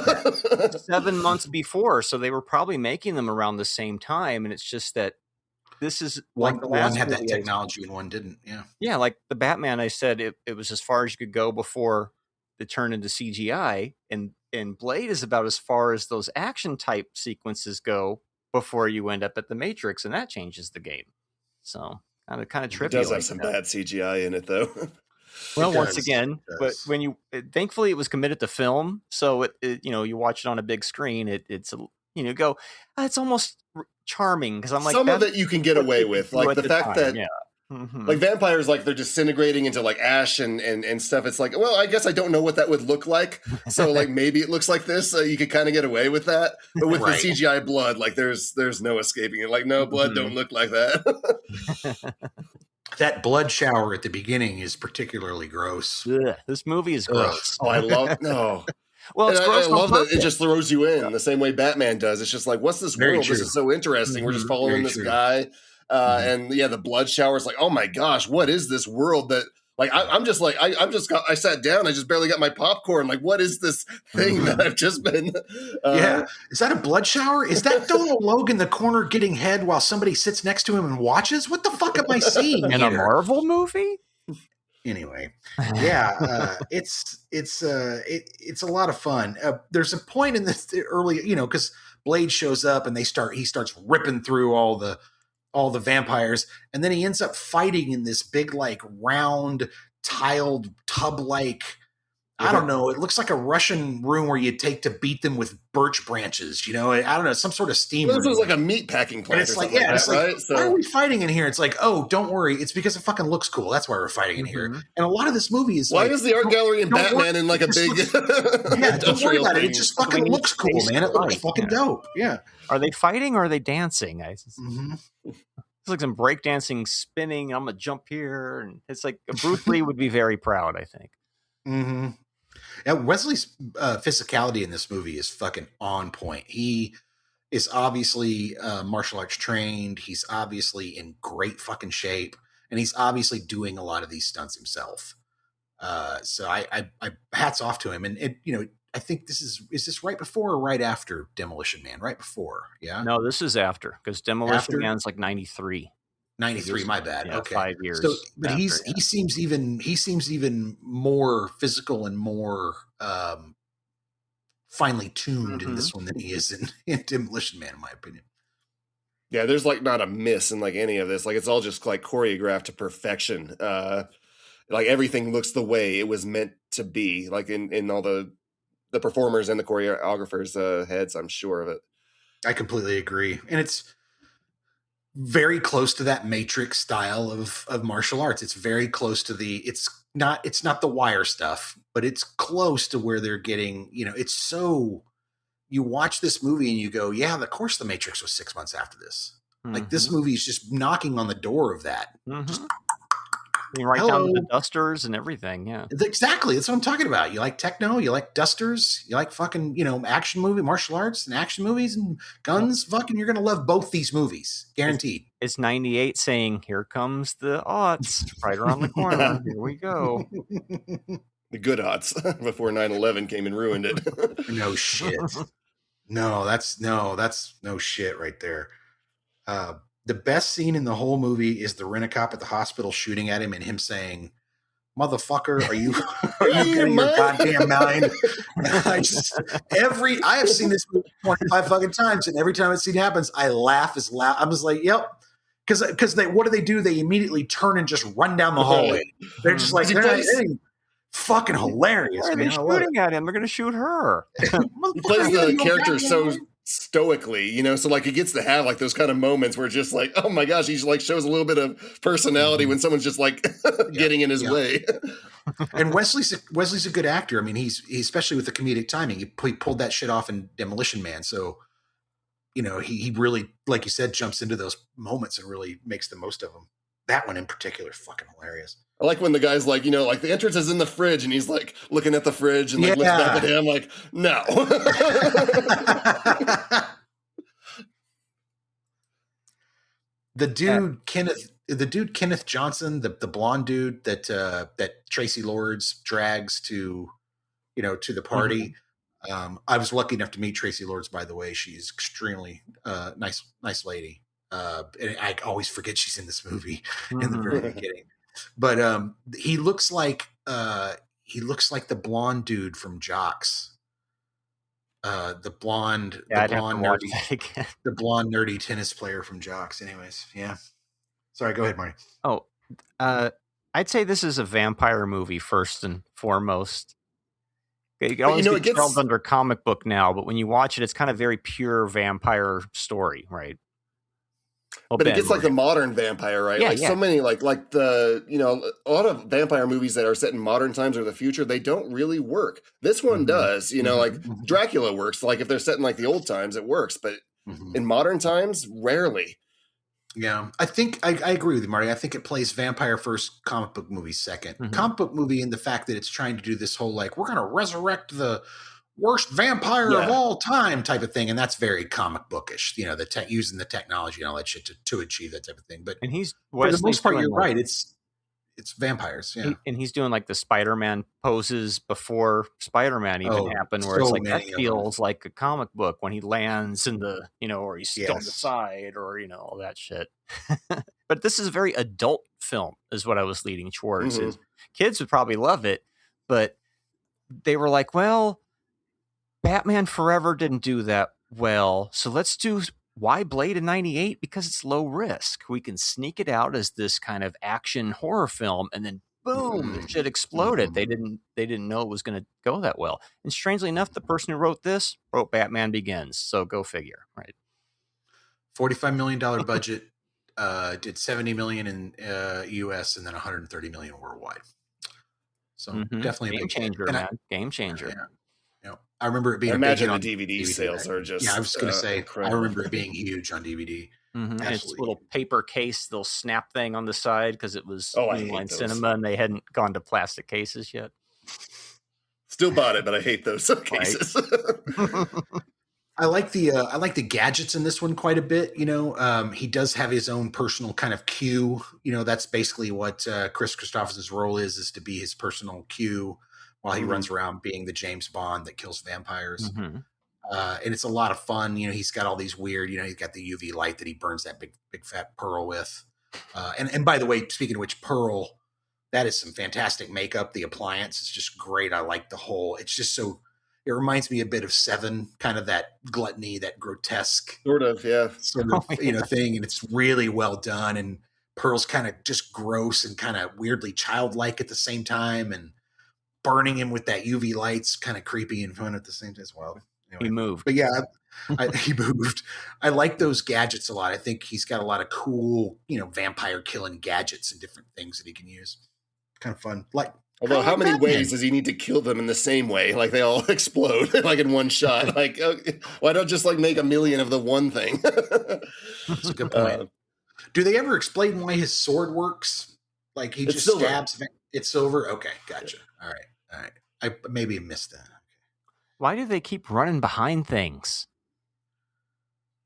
7 months before, so they were probably making them around the same time. And it's just that this is like the last one had that technology and one didn't. Yeah, like the Batman, I said it was as far as you could go before it turned into CGI, and Blade is about as far as those action type sequences go before you end up at the Matrix, and that changes the game. So kind of trippy. It does have some bad CGI in it, though. Well, once again, but when thankfully it was committed to film, so it you know, you watch it on a big screen, it's go, it's almost charming because I'm like, some of it you can get away with, like the fact that like vampires, like they're disintegrating into like ash and stuff. It's like, well, I guess I don't know what that would look like, so like maybe it looks like this. You could kind of get away with that, but with the CGI blood, like there's no escaping it. Like, no, blood don't look like that. That blood shower at the beginning is particularly gross. Ugh, this movie is gross. Oh, I love no. Well, it's gross. I love that it just throws you in the same way Batman does. It's just like, what's this world? This is so interesting. We're just following this guy. And the blood shower is like, oh my gosh, what is this world that like, I sat down, I just barely got my popcorn. Like, what is this thing that I've just been? Is that a blood shower? Is that Donald Logue in the corner getting head while somebody sits next to him and watches? What the fuck am I seeing in a Marvel movie? Anyway, yeah, it's a lot of fun. There's a point in this early, because Blade shows up and he starts ripping through all the vampires, and then he ends up fighting in this big like round tiled tub like. I don't know. It looks like a Russian room where you take to beat them with birch branches. I don't know, some sort of steam. This was like a meat packing plant. It's like, yeah, it's like, right? Why are we fighting in here? It's like, oh, don't worry, it's because it fucking looks cool. That's why we're fighting in here. And a lot of this movie is why like, is the art gallery in Batman in like a big? Don't worry about it. It just fucking looks cool, man. It looks fucking dope. Yeah. Are they fighting or are they dancing? It's like some breakdancing, spinning. I'm gonna jump here, and it's like Bruce Lee would be very proud, I think. Mm-hmm. Yeah, Wesley's physicality in this movie is fucking on point. He is obviously martial arts trained. He's obviously in great fucking shape, and he's obviously doing a lot of these stunts himself. So I hats off to him. And I think is this right before or right after Demolition Man? Right before, yeah. No, this is after, because Demolition Man's like 93. 93, my bad. Yeah, okay, 5 years. So, but he seems even more physical and more finely tuned in this one than he is in Demolition Man, in my opinion. Yeah, there's like not a miss in like any of this. Like it's all just like choreographed to perfection. Like everything looks the way it was meant to be. Like in all the performers and the choreographers' heads, I'm sure of it. I completely agree, and it's very close to that Matrix style of martial arts. It's very close to it's not the Wire stuff, but it's close to where they're getting, it's so, you watch this movie and you go, yeah, of course the Matrix was 6 months after this. Like this movie is just knocking on the door of that. Just, you write down the dusters and everything. Yeah, exactly. That's what I'm talking about. You like techno, you like dusters, you like fucking, action movie, martial arts and action movies and guns. Fucking, you're going to love both these movies. Guaranteed. It's 98 saying, here comes the aughts right around the corner. Here we go. The good aughts before 9/11 came and ruined it. No shit. No, that's no shit right there. The best scene in the whole movie is the rent-a-cop at the hospital shooting at him and him saying, "Motherfucker, are you getting your goddamn mind?" I have seen this movie 25 fucking times, and every time that scene happens, I laugh as loud. I'm just like, "Yep," because what do? They immediately turn and just run down the hallway. They're just like, fucking hilarious. Why are they shooting at him? They're going to shoot her. He plays the character so stoically, so like he gets to have like those kind of moments where just like, oh my gosh, he like shows a little bit of personality when someone's just like getting in his way. And Wesley's a good actor. I mean, he's especially with the comedic timing. He pulled that shit off in Demolition Man. So, he really, like you said, jumps into those moments and really makes the most of them. That one in particular is fucking hilarious. I like when the guy's like, like the entrance is in the fridge and he's like looking at the fridge and like looks back at him like, no. The dude Kenneth Johnson, the blonde dude that Tracy Lords drags to the party. I was lucky enough to meet Tracy Lords, by the way. She's extremely nice lady. And I always forget she's in this movie in the very beginning. But he looks like the blonde dude from Jocks. The blonde nerdy tennis player from Jocks. Anyways, yeah. Sorry, go ahead, Marty. Oh, I'd say this is a vampire movie first and foremost. It always gets held under comic book now, but when you watch it, it's kind of very pure vampire story, right? Well, but it gets like the modern vampire, right? Yeah, so many like the a lot of vampire movies that are set in modern times or the future, they don't really work. This one does, like Dracula works. Like if they're set in like the old times, it works, but in modern times, rarely. Yeah, I think I agree with you, Marty. I think it plays vampire first, comic book movie second. Comic book movie in the fact that it's trying to do this whole like we're going to resurrect the worst vampire of all time type of thing, and that's very comic bookish. Using the technology and all that shit to achieve that type of thing. But for the most part, you're right. It's vampires. Yeah, and he's doing like the Spider-Man poses before Spider-Man even happened, where it's like that feels like a comic book when he lands in the or he's still on the side or all that shit. but this is a very adult film, is what I was leading towards. Mhm. Is kids would probably love it, but they were like, well, Batman Forever didn't do that well, so let's do why Blade in 98? Because it's low risk. We can sneak it out as this kind of action horror film, and then boom, the shit exploded. They didn't know it was going to go that well. And strangely enough, the person who wrote this wrote Batman Begins. So go figure, right? $45 million budget, did 70 million in US and then 130 million worldwide. So definitely game changer, man. Game changer. Yeah. You know, I remember it being. I imagine on the DVD sales are just. Yeah, I was going to say. Incredible. I remember it being huge on DVD. And it's a little paper case, little snap thing on the side because it was Line Cinema and they hadn't gone to plastic cases yet. Still bought it, but I hate those cases. I like the gadgets in this one quite a bit. You know, he does have his own personal kind of Q. You know, that's basically what Chris Christopherson's role is to be his personal Q while he runs around being the James Bond that kills vampires. And it's a lot of fun. You know, he's got all these weird, you know, he's got the UV light that he burns that big fat pearl with. And by the way, speaking of which, Pearl, that is some fantastic makeup. The appliance is just great. I like the whole, it's just so, it reminds me a bit of Seven, kind of that gluttony, that grotesque sort of you know, thing. And it's really well done. And Pearl's kind of just gross and kind of weirdly childlike at the same time. And burning him with that UV light's kind of creepy and fun at the same time as well. Anyway, he moved. But yeah, he moved. I like those gadgets a lot. I think he's got a lot of cool, you know, vampire killing gadgets and different things that he can use. Kind of fun. Like, although how many ways does he need to kill them in the same way? Like they all explode like in one shot. Like, why don't just like make a million of the one thing? That's a good point. Do they ever explain why his sword works? Like he just stabs. It's silver. Okay, gotcha. All right. I maybe missed that. Why do they keep running behind things?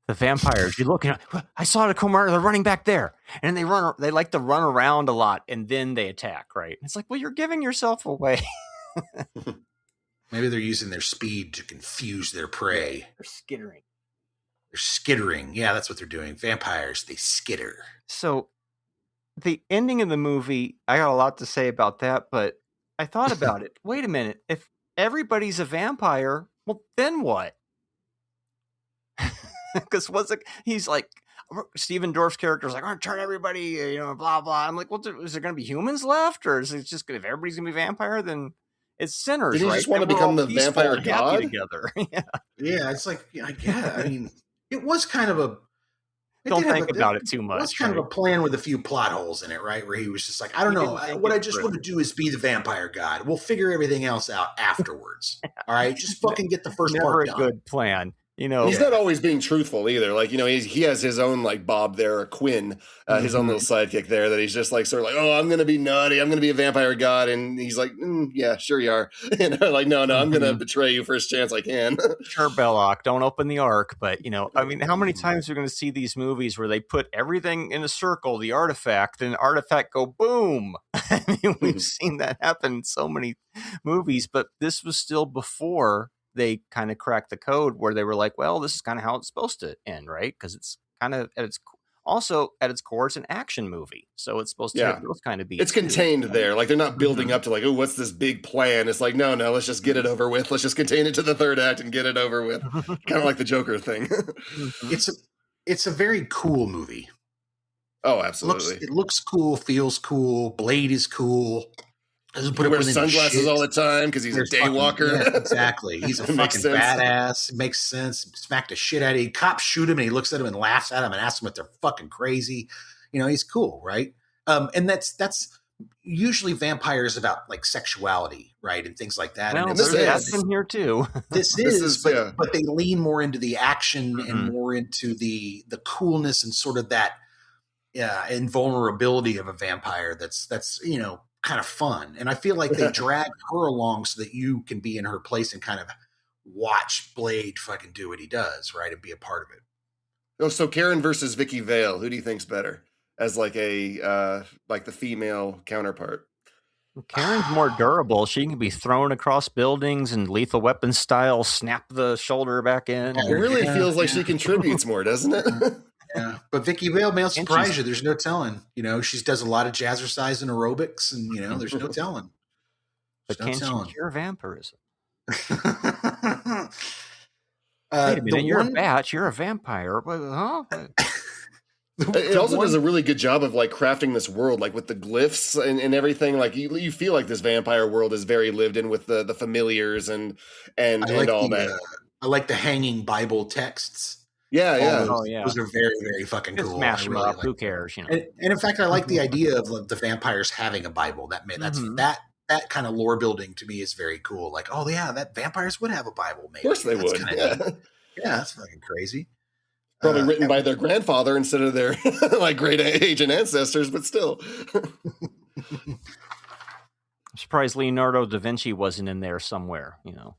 The vampires, you're looking at, I saw the Comar, they're running back there. And they like to run around a lot and then they attack, right? It's like, well, you're giving yourself away. Maybe they're using their speed to confuse their prey. They're skittering. They're skittering. Yeah, that's what they're doing. Vampires, they skitter. So the ending of the movie, I got a lot to say about that, but I thought about it. Wait a minute. If everybody's a vampire, well, then what? Because he's like, Stephen Dorff's character is like, I'm going to turn everybody, you know, blah, blah. I'm like, well, is there going to be humans left? Or is it just if everybody's going to be vampire, then it's sinners, Did you just want to become the vampire god? Together. Yeah, it's like, yeah, I mean, it was kind of a... Don't think about it too much. It was kind of a plan with a few plot holes in it, right? Where he was just like, I don't know, what I just want to do is be the vampire god. We'll figure everything else out afterwards. All right, just fucking get the first part done. Never a good plan. You know, he's not always being truthful either. Like, you know, he has his own like Bob there, or Quinn, his own little sidekick there that he's just like sort of like, oh, I'm going to be nutty. I'm going to be a vampire god. And he's like, yeah, sure you are. And like, no, I'm going to betray you first chance I can. Sure, Belloc, don't open the ark. But, you know, I mean, how many times are we going to see these movies where they put everything in a circle, the artifact, and the artifact go boom? I mean, we've seen that happen in so many movies, but this was still before they kind of cracked the code where they were like, well, this is kind of how it's supposed to end, right? Because it's kind of at its core, it's an action movie. So it's supposed to have those kind of beats. It's contained there. Like they're not building up to like, oh, what's this big plan? It's like, no, let's just get it over with. Let's just contain it to the third act and get it over with. Kind of like the Joker thing. It's a very cool movie. Oh, absolutely. It looks cool, feels cool. Blade is cool. He wears sunglasses all the time because he's a daywalker. Yeah, exactly. He's a fucking badass. It makes sense. Smack the shit out of him. Cops shoot him and he looks at him and laughs at him and asks him if they're fucking crazy. You know, he's cool, right? And that's usually vampires about like sexuality, right? And things like that. Well, and that's in here too. But they lean more into the action and more into the coolness and sort of that invulnerability of a vampire that's you know, kind of fun. And I feel like they drag her along so that you can be in her place and kind of watch Blade fucking do what he does, right? And be a part of it. Oh, so Karen versus Vicky Vale, who do you think's better as like a like the female counterpart? Karen's more durable. She can be thrown across buildings and Lethal Weapon style snap the shoulder back in. It really feels like she contributes more, doesn't it? Yeah, but Vicky Vale may surprise you. There's no telling. You know, she does a lot of jazzercise and aerobics, and you know, there's no telling. But can she cure vampirism? Wait a minute, you're a bat. You're a vampire. Huh? It also does a really good job of like crafting this world, like with the glyphs and everything. Like you feel like this vampire world is very lived in with the familiars and all that. I like the hanging Bible texts. Yeah, those are very, very fucking cool. Smash them up. Who cares? You know. And in fact, I like the idea of the vampires having a Bible. That kind of lore building to me is very cool. Like, oh yeah, that vampires would have a Bible. Maybe. Of course they would. Yeah, that's fucking crazy. Probably written by their grandfather instead of their like great ancient ancestors, but still. I'm surprised Leonardo da Vinci wasn't in there somewhere. You know,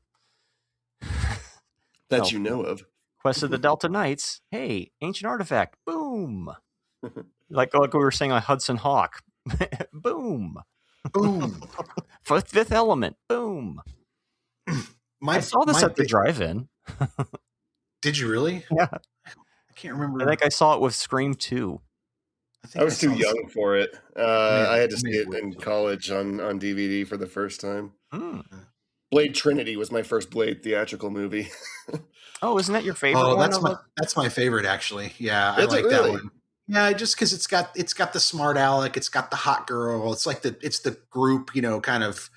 that you know of. Quest of the Delta Knights. Hey, ancient artifact. Boom. like we were saying on Hudson Hawk. Boom. Boom. Fifth Element. Boom. I saw this at the drive-in. Did you really? Yeah. I can't remember. I think I saw it with Scream 2. I was too young for it. I had to see it in college on DVD for the first time. Blade Trinity was my first Blade theatrical movie. Oh, isn't that your favorite one? That's my favorite, actually. Yeah, I like that one. Yeah, just because it's got the smart aleck, it's got the hot girl. It's like it's the group, you know, kind of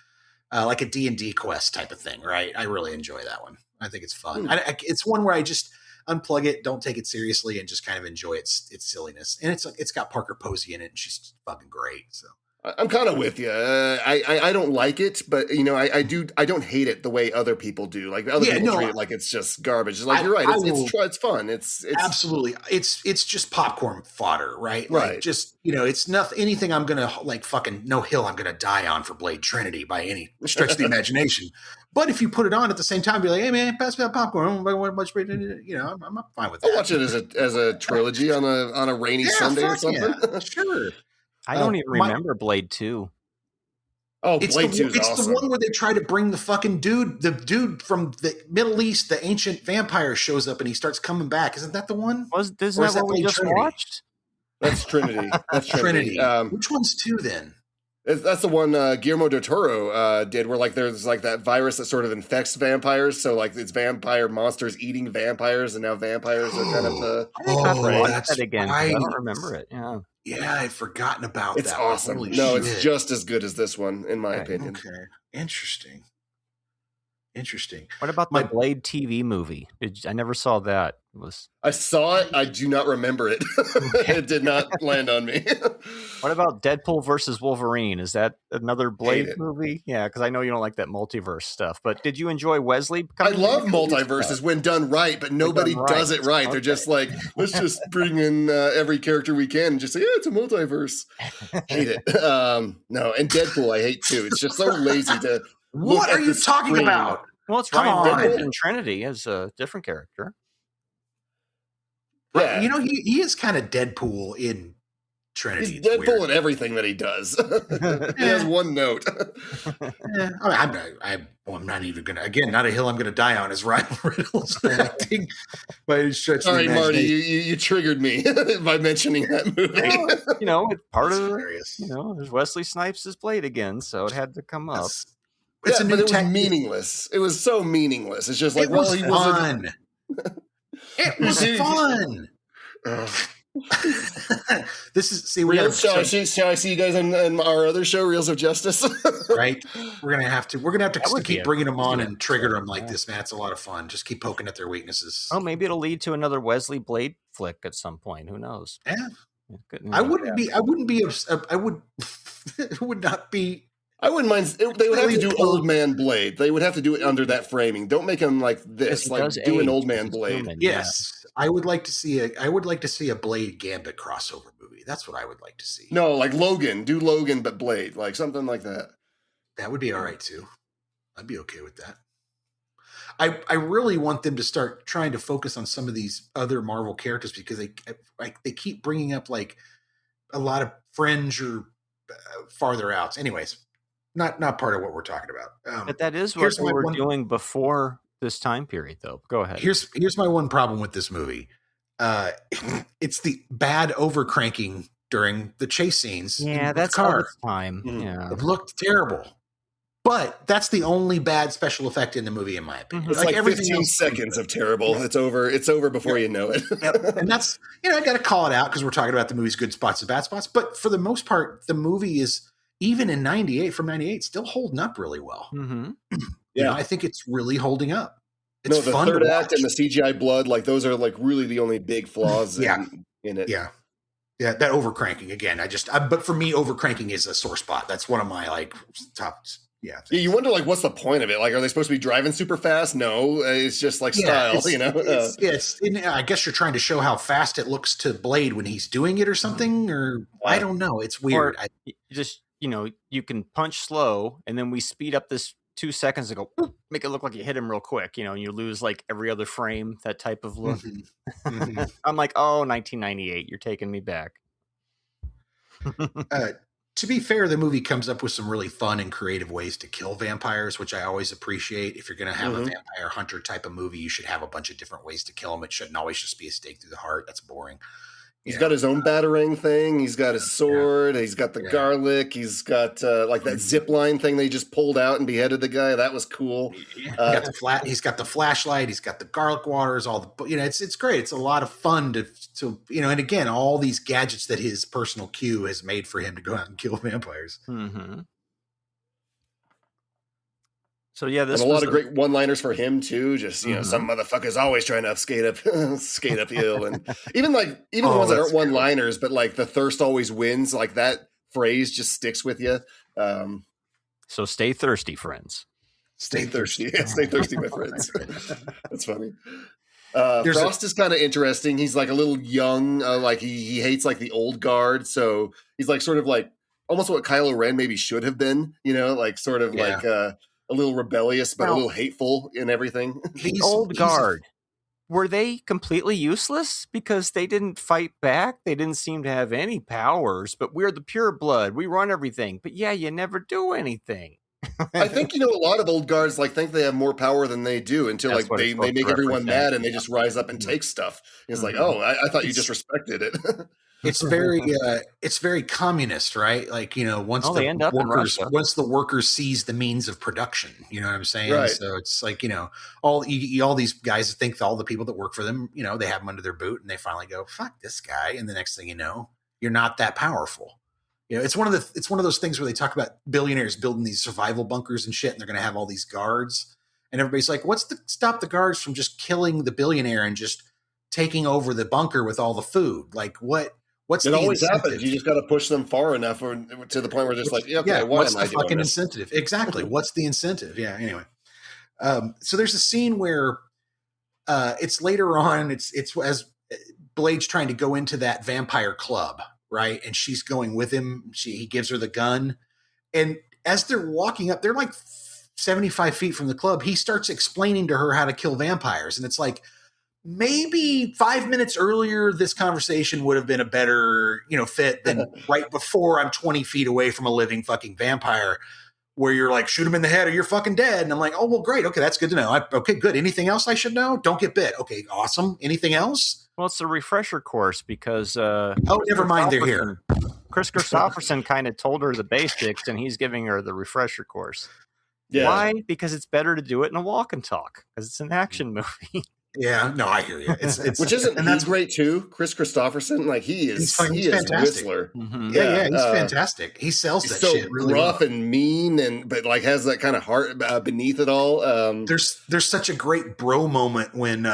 like a D&D quest type of thing, right? I really enjoy that one. I think it's fun. It's one where I just unplug it, don't take it seriously, and just kind of enjoy its silliness. And it's got Parker Posey in it, and she's fucking great. So I'm kind of with you. I don't like it, but you know, I don't hate it the way other people do. Like other people treat it like it's just garbage. It's like you're right. It's fun. It's absolutely. It's just popcorn fodder, right? Right. Like just, you know, it's nothing. Anything I'm gonna like fucking no hill I'm gonna die on for Blade Trinity by any stretch of the imagination. But if you put it on at the same time, be like, hey man, pass me that popcorn. You know, I'm fine with that. I'll watch it as a trilogy on a rainy Sunday or something. Yeah, sure. I don't even remember Blade 2. Oh, Blade 2 is awesome. It's the one where they try to bring the dude from the Middle East, the ancient vampire shows up and he starts coming back. Isn't that the one? Isn't that what we just watched? That's Trinity. That's Trinity. Which one's 2 then? That's the one Guillermo del Toro did, where like there's like that virus that sort of infects vampires. So like it's vampire monsters eating vampires, and now vampires are kind of the. That's that again. Right. I don't remember it. Yeah, I'd forgotten about that. It's awesome. Holy no, shit. it's just as good as this one, in my opinion. Okay, interesting. What about the Blade TV movie? I never saw that. I saw it. I do not remember it. It did not land on me. What about Deadpool versus Wolverine? Is that another Blade movie? Yeah, because I know you don't like that multiverse stuff. But did you enjoy Wesley? I love multiverses when done right, but nobody does it right. Okay. They're just like, let's just bring in every character we can and just say, yeah, it's a multiverse. Hate it. No, and Deadpool I hate too. It's just so lazy to. What are you talking about? Well, it's Ryan Reynolds in Trinity as a different character. Yeah. You know, he is kind of Deadpool in Trinity. He's Deadpool in everything that he does. He has one note. I'm not even going to, again, not a hill I'm going to die on is Ryan Reynolds acting by any stretch of the imagination. Marty, you triggered me by mentioning that movie. Well, you know, it's part of, you know, there's Wesley Snipes' is Blade again, so it had to come up. It's a new but it was meaningless. It was so meaningless. It's just like, well, he wasn't. It was fun. This is shall I see you guys on our other show, Reels of Justice? Right. We're gonna have to keep bringing them on and trigger them like this, man. It's a lot of fun. Just keep poking at their weaknesses. Oh, maybe it'll lead to another Wesley Blade flick at some point. Who knows? Yeah. I would not be. I wouldn't mind. They would have to do Old Man Blade. They would have to do it under that framing. Don't make him like this. Like do an Old Man Blade. Human, yes, yeah. I would like to see a Blade Gambit crossover movie. That's what I would like to see. No, like Logan. Do Logan but Blade, like something like that. That would be all right too. I'd be okay with that. I really want them to start trying to focus on some of these other Marvel characters because they keep bringing up like a lot of fringe or farther outs. Anyways. Not part of what we're talking about. But that is what we were doing before this time period, though. Go ahead. Here's my one problem with this movie. it's the bad overcranking during the chase scenes. Yeah, with that's the car. of its time. Yeah. It looked terrible. But that's the only bad special effect in the movie, in my opinion. It's like 15 seconds of terrible. It's over before you know it. Yep. And that's, I got to call it out because we're talking about the movie's good spots and bad spots. But for the most part, the movie is, even in 98, still holding up really well. Mm-hmm. Yeah, I think it's really holding up. It's the fun third to act and the CGI blood, like those are like really the only big flaws in it. Yeah, that overcranking again. But for me, overcranking is a sore spot. That's one of my like top. Yeah, you wonder like what's the point of it? Like, are they supposed to be driving super fast? No, it's just like style, I guess you're trying to show how fast it looks to Blade when he's doing it or something, or I don't know. It's weird. You can punch slow, and then we speed up this 2 seconds to go, make it look like you hit him real quick, and you lose like every other frame, that type of look. Mm-hmm. I'm like, 1998, you're taking me back. To be fair, the movie comes up with some really fun and creative ways to kill vampires, which I always appreciate. If you're going to have a vampire hunter type of movie, you should have a bunch of different ways to kill them. It shouldn't always just be a stake through the heart. That's boring. He's got his own batarang thing. He's got his sword. He's got the garlic. He's got like that zip line thing they just pulled out and beheaded the guy. That was cool. He's got the flashlight. He's got the garlic waters. It's great. It's a lot of fun to and again, all these gadgets that his personal Q has made for him to go out and kill vampires. Mm-hmm. So yeah, this and a lot of great one-liners for him too. Just some motherfuckers always trying to skate uphill, and even the ones that aren't one-liners, but like the thirst always wins. Like that phrase just sticks with you. So stay thirsty, friends. Stay thirsty, stay thirsty, my friends. That's funny. Frost is kind of interesting. He's like a little young. Like he hates like the old guard, so he's like sort of like almost what Kylo Ren maybe should have been. Like sort of like. A little rebellious, but a little hateful in everything. The old guard, were they completely useless because they didn't fight back? They didn't seem to have any powers, but we're the pure blood. We run everything. But yeah, you never do anything. I think, a lot of old guards like think they have more power than they do until like they make everyone mad and they just rise up and take stuff. It's like, I thought you just respected it. It's very communist, right? Like, once the workers seize the means of production, you know what I'm saying? Right. So it's like, all these guys think all the people that work for them, they have them under their boot and they finally go, fuck this guy. And the next thing you know, you're not that powerful. It's one of those things where they talk about billionaires building these survival bunkers and shit, and they're going to have all these guards, and everybody's like, what's to stop the guards from just killing the billionaire and just taking over the bunker with all the food? Like what's it the always incentive? happens. You just got to push them far enough or to the point where just what's the fucking incentive? Exactly. What's the incentive? Yeah. Anyway. So there's a scene where it's later on, it's as Blade's trying to go into that vampire club, right? And she's going with him. He gives her the gun. And as they're walking up, they're like 75 feet from the club. He starts explaining to her how to kill vampires. And it's like, maybe 5 minutes earlier, this conversation would have been a better, fit than right before I'm 20 feet away from a living fucking vampire, where you're like, shoot him in the head or you're fucking dead. And I'm like, oh, well, great. Okay, that's good to know. Okay, good. Anything else I should know? Don't get bit. Okay, awesome. Anything else? Well, it's a refresher course because... never mind. They're here. Chris Christopherson kind of told her the basics, and he's giving her the refresher course. Yeah. Why? Because it's better to do it in a walk and talk, because it's an action movie. Yeah, no, I hear you. That's great too. Chris Christopherson, like he's fantastic. Whistler. Mm-hmm. Yeah, he's fantastic. He sells that so shit really rough well. And mean, but like has that kind of heart beneath it all. There's such a great bro moment when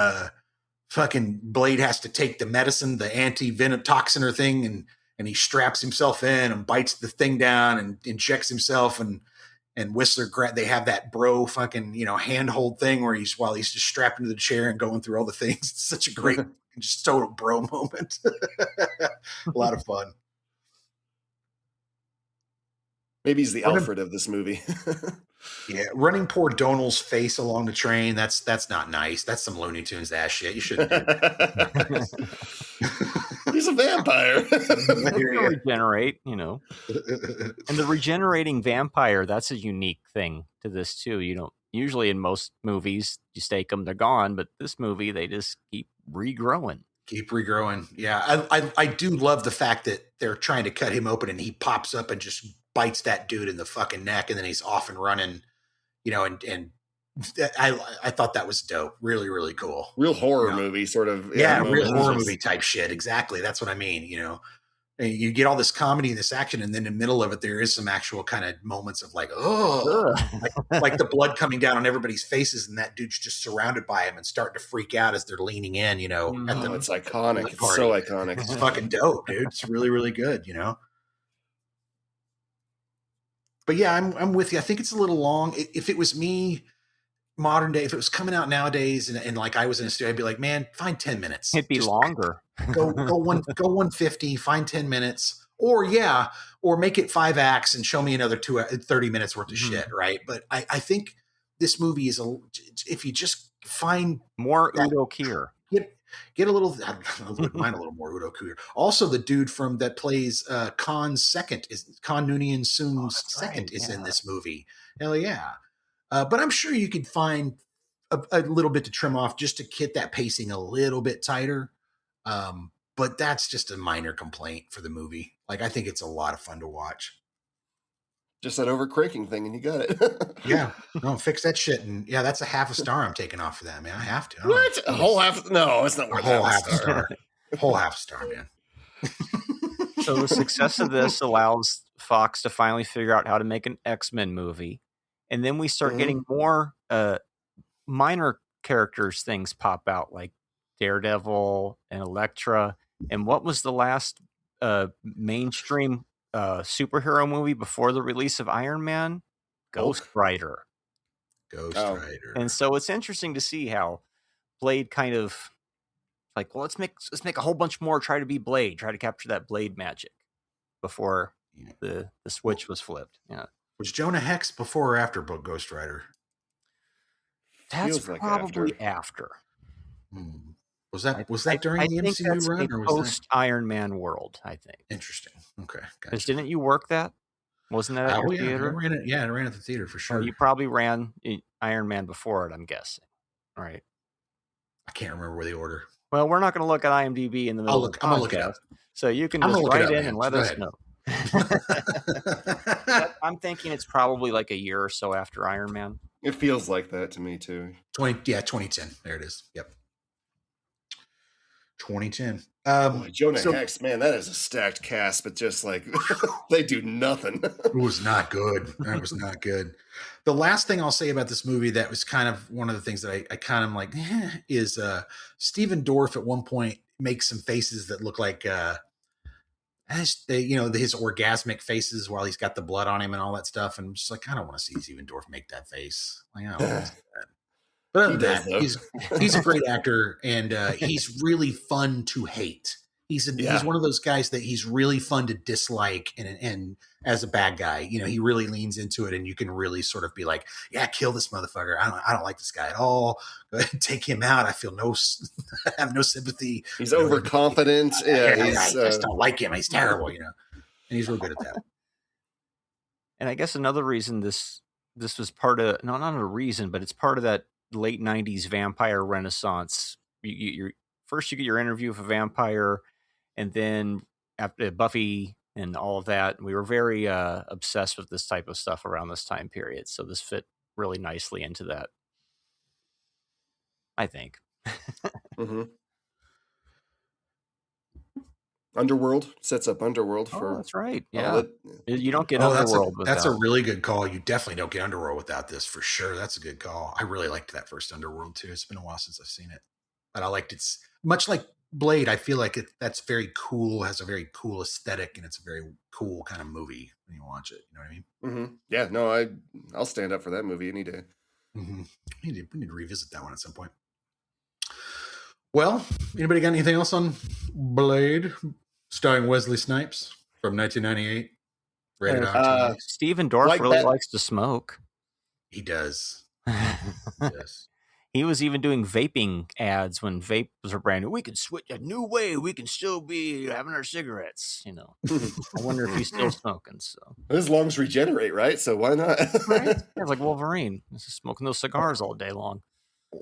fucking Blade has to take the medicine, the anti-venom toxin or thing, and he straps himself in and bites the thing down and injects himself and Whistler, they have that bro fucking, handhold thing where he's just strapped into the chair and going through all the things. It's such a great, just total bro moment. A lot of fun. Maybe he's the Alfred of this movie. Yeah, running poor Donald's face along the train. That's not nice. That's some Looney Tunes ass shit. You shouldn't do that. He's a vampire. He'll regenerate, And the regenerating vampire, that's a unique thing to this too. You don't usually in most movies you stake them, they're gone, but this movie they just keep regrowing. Keep regrowing. Yeah, I do love the fact that they're trying to cut him open and he pops up and just bites that dude in the fucking neck, and then he's off and running. And I thought that was dope. Really, really cool. Real horror movie, sort of. Yeah, real horror movie type shit. Exactly. That's what I mean. And you get all this comedy and this action, and then in the middle of it, there is some actual kind of moments of like, like the blood coming down on everybody's faces, and that dude's just surrounded by him and starting to freak out as they're leaning in. It's iconic. It's so iconic. It's fucking dope, dude. It's really, really good. But yeah, I'm with you. I think it's a little long. If it was me, modern day, if it was coming out nowadays, and like I was in a studio, I'd be like, man, find 10 minutes. It'd be longer. go 150, find 10 minutes, or make it 5 acts and show me another 30 minutes worth of shit, right? But I think this movie is if you just find more Udo Kier. Get a little, mind a little more Udo Kier. Also, the dude that plays Khan Noonien Soon's second is in this movie. Hell yeah. But I'm sure you could find a little bit to trim off just to get that pacing a little bit tighter. But that's just a minor complaint for the movie. Like, I think it's a lot of fun to watch. Just that over-cranking thing, and you got it. Yeah. No, fix that shit. And yeah, that's a half a star I'm taking off for that, man. I have to. What? A whole half? No, it's not worth a whole half a star. Whole half a star, man. So the success of this allows Fox to finally figure out how to make an X-Men movie. And then we start getting more minor characters things pop out, like Daredevil and Elektra. And what was the last mainstream superhero movie before the release of Iron Man? Ghost Rider. And so it's interesting to see how Blade kind of like, well, let's make a whole bunch more, try to be Blade, try to capture that Blade magic before the switch was flipped. Yeah. Was Jonah Hex before or after Ghost Rider? That's probably after. Was that during the MCU run, or was post Iron Man world? I think. Interesting. Okay. Because didn't you work that? Wasn't that at your theater? I ran at the theater for sure. You probably ran Iron Man before it, I'm guessing. All right. I can't remember the order. Well, we're not going to look at IMDb in the middle of the podcast. I'm going to look it up. So you can just write in and let us know. I'm thinking it's probably like a year or so after Iron Man. It feels like that to me too. 2010. There it is. Yep. 2010. Jonah Hex, man, that is a stacked cast, but just like they do nothing. It was not good. That was not good. The last thing I'll say about this movie that was kind of one of the things that I kind of like is Stephen Dorff at one point makes some faces that look like his orgasmic faces while he's got the blood on him and all that stuff. And I'm just like, I don't want to see Stephen Dorff make that face. Like, I don't want to see that. But other than that, he's a great actor, and he's really fun to hate. He's one of those guys that he's really fun to dislike, and as a bad guy, he really leans into it, and you can really sort of be like, yeah, kill this motherfucker. I don't like this guy at all. Go ahead and take him out. I have no sympathy. He's overconfident. I just don't like him. He's terrible, and he's real good at that. And I guess another reason this was part of, not a reason, but it's part of that late 90s vampire renaissance. You first you get your interview with a vampire, and then after Buffy and all of that, we were very obsessed with this type of stuff around this time period. So this fit really nicely into that, I think. Underworld sets up Underworld for. That's right. Yeah, you don't get Underworld. That's a really good call. You definitely don't get Underworld without this, for sure. That's a good call. I really liked that first Underworld too. It's been a while since I've seen it, but I liked it. Much like Blade, I feel like that's very cool. Has a very cool aesthetic, and it's a very cool kind of movie when you watch it. You know what I mean? Yeah. No, I'll stand up for that movie any day. We need to revisit that one at some point. Well, anybody got anything else on Blade? Starring Wesley Snipes from 1998. Rated R. Stephen Dorff really likes to smoke. He does. Yes. He was even doing vaping ads when vapes were brand new. We can switch a new way. We can still be having our cigarettes. I wonder if he's still smoking. So his lungs regenerate, right? So why not? Right? It's like Wolverine. He's just smoking those cigars all day long.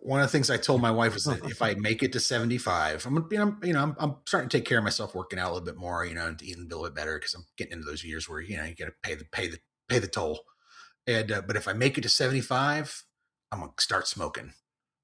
one of the things I told my wife was that if I make it to 75, I'm starting to take care of myself, working out a little bit more, and eating a little bit better because I'm getting into those years where you got to pay the toll. And but if I make it to 75, I'm gonna start smoking.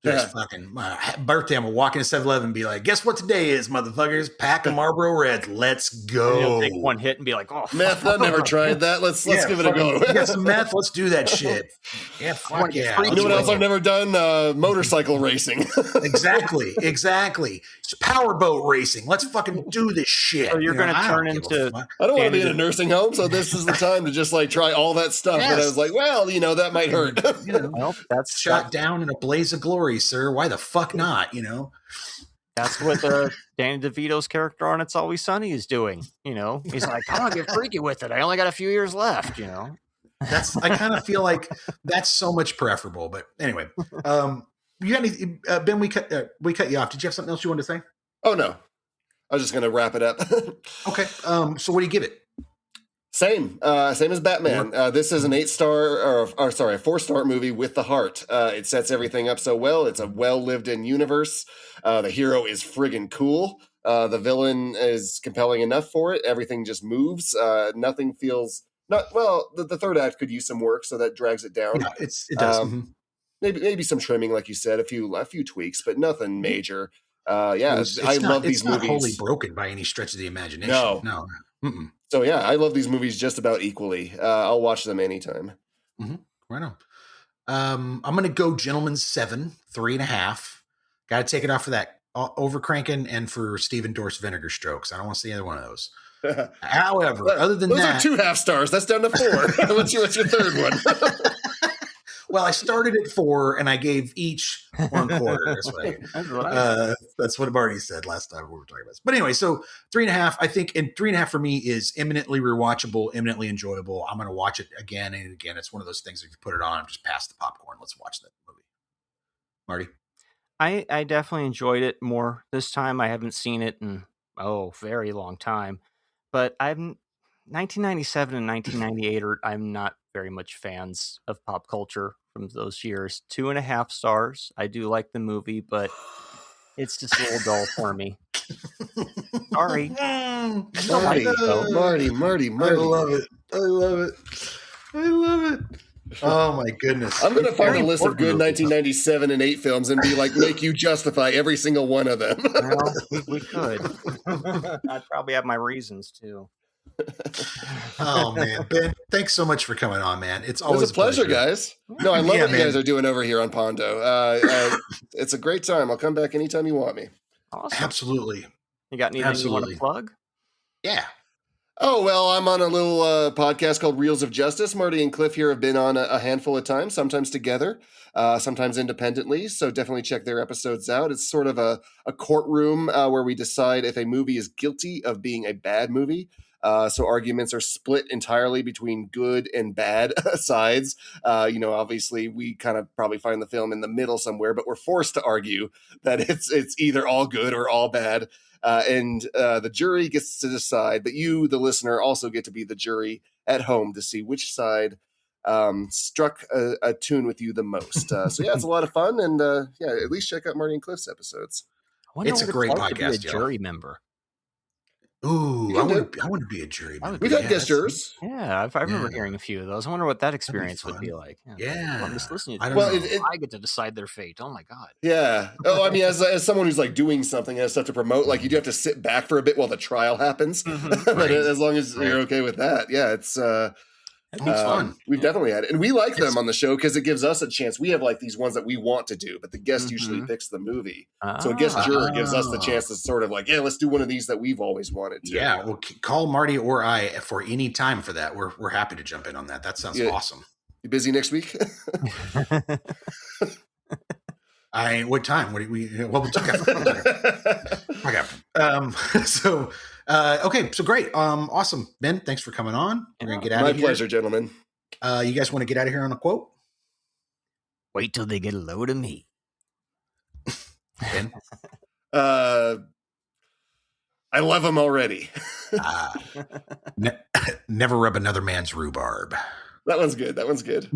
Just fucking my birthday, I'm gonna walk into 7-Eleven and be like, guess what today is, motherfuckers? Pack of Marlboro Reds. Let's go. Take one hit and be like, oh, meth. I never tried that. Let's give it a go. Get some meth. Let's do that shit. Yeah, fuck yeah. You know what else I've never done? Motorcycle racing. Exactly. It's powerboat racing. Let's fucking do this shit. So you're going to turn into. I don't want to be in a nursing home, so this is the time to just like try all that stuff. Yes. And I was like, well, that might hurt. Well, that's shot down in a blaze of glory, sir. Why the fuck not? That's what Danny DeVito's character on It's Always Sunny is doing. He's like, I want to get freaky with it. I only got a few years left. I kind of feel like that's so much preferable. But anyway, you got any? Ben, we cut you off. Did you have something else you wanted to say? Oh no, I was just going to wrap it up. Okay. So what do you give it? Same as Batman. This is an 4-star movie with the heart. It sets everything up so well. It's a well lived in universe. The hero is friggin' cool. The villain is compelling enough for it. Everything just moves. Nothing feels the third act could use some work, so that drags it down. Yeah, it does. Maybe some trimming, like you said, a few tweaks, but nothing major. I love these movies. It's not wholly broken by any stretch of the imagination. No. Mm-mm. So yeah, I love these movies just about equally. I'll watch them anytime. Mm-hmm. Right on. I'm going to go Gentleman's 7, 3.5. Got to take it off for that overcranking and for Stephen Dorff's vinegar strokes. I don't want to see either one of those. However, other than those that, are 2 half stars. That's down to 4. What's your third one? Well, I started at 4 and I gave each 1/4. That's what Marty said last time we were talking about this. But anyway, so 3.5, I think, and 3.5 for me is eminently rewatchable, eminently enjoyable. I'm going to watch it again and again. It's one of those things, if you put it on, just pass the popcorn. Let's watch that movie. Marty? I definitely enjoyed it more this time. I haven't seen it in, very long time. But 1997 and 1998 I'm not very much fans of pop culture from those years. 2.5 stars. I do like the movie, but it's just a little dull for me. Sorry. Marty. I love it. Oh my goodness. I'm going to find a list of good 1997 and 8 films and be like, make you justify every single one of them. Well, we could. I'd probably have my reasons too. Oh man, Ben, thanks so much for coming on, man. It was a pleasure, guys. No, I love what you guys are doing over here on Pondo. It's a great time. I'll come back anytime you want me. Awesome. Absolutely. You got anything you want to plug? Yeah. Oh, well, I'm on a little podcast called Reels of Justice. Marty and Clif here have been on a handful of times, sometimes together, sometimes independently. So definitely check their episodes out. It's sort of a courtroom where we decide if a movie is guilty of being a bad movie. So arguments are split entirely between good and bad sides. Obviously we kind of probably find the film in the middle somewhere, but we're forced to argue that it's either all good or all bad. And the jury gets to decide, but you, the listener, also get to be the jury at home to see which side struck a tune with you the most. So yeah, it's a lot of fun. And at least check out Marty and Cliff's episodes. It's a great podcast. To be a jury member. Ooh, I want to be a jury member. We've had guest jurors. Yeah, I remember hearing a few of those. I wonder what that experience would be like. Yeah. I'm just listening. I get to decide their fate. Oh my God. Yeah. Oh, I mean, as someone who's like doing something and has stuff to promote, like you do have to sit back for a bit while the trial happens. Mm-hmm. But as long as you're okay with that, yeah, it's fun. We've definitely had it. And we like them on the show because it gives us a chance. We have like these ones that we want to do, but the guest usually picks the movie. So a guest juror gives us the chance to sort of like, let's do one of these that we've always wanted to. Yeah, well, call Marty or I for any time for that. We're happy to jump in on that. That sounds awesome. You busy next week? What time? We'll talk after. So great. Awesome. Ben, thanks for coming on. We're going to get out of here. My pleasure, gentlemen. You guys want to get out of here on a quote? Wait till they get a load of me. Ben? I love them already. Never rub another man's rhubarb. That one's good. That one's good.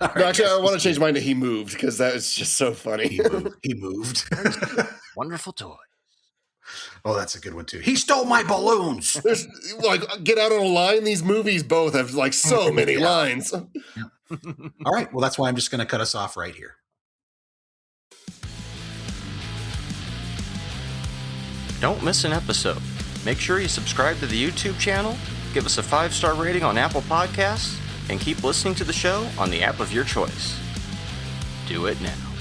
Right, no, actually, I want to change mine to He Moved because that is just so funny. He moved. Wonderful toy. Oh, that's a good one too. He stole my balloons. There's like get out on a line. These movies both have like so many lines. Yeah. All right. Well, that's why I'm just going to cut us off right here. Don't miss an episode. Make sure you subscribe to the YouTube channel, give us a 5-star rating on Apple Podcasts, and keep listening to the show on the app of your choice. Do it now.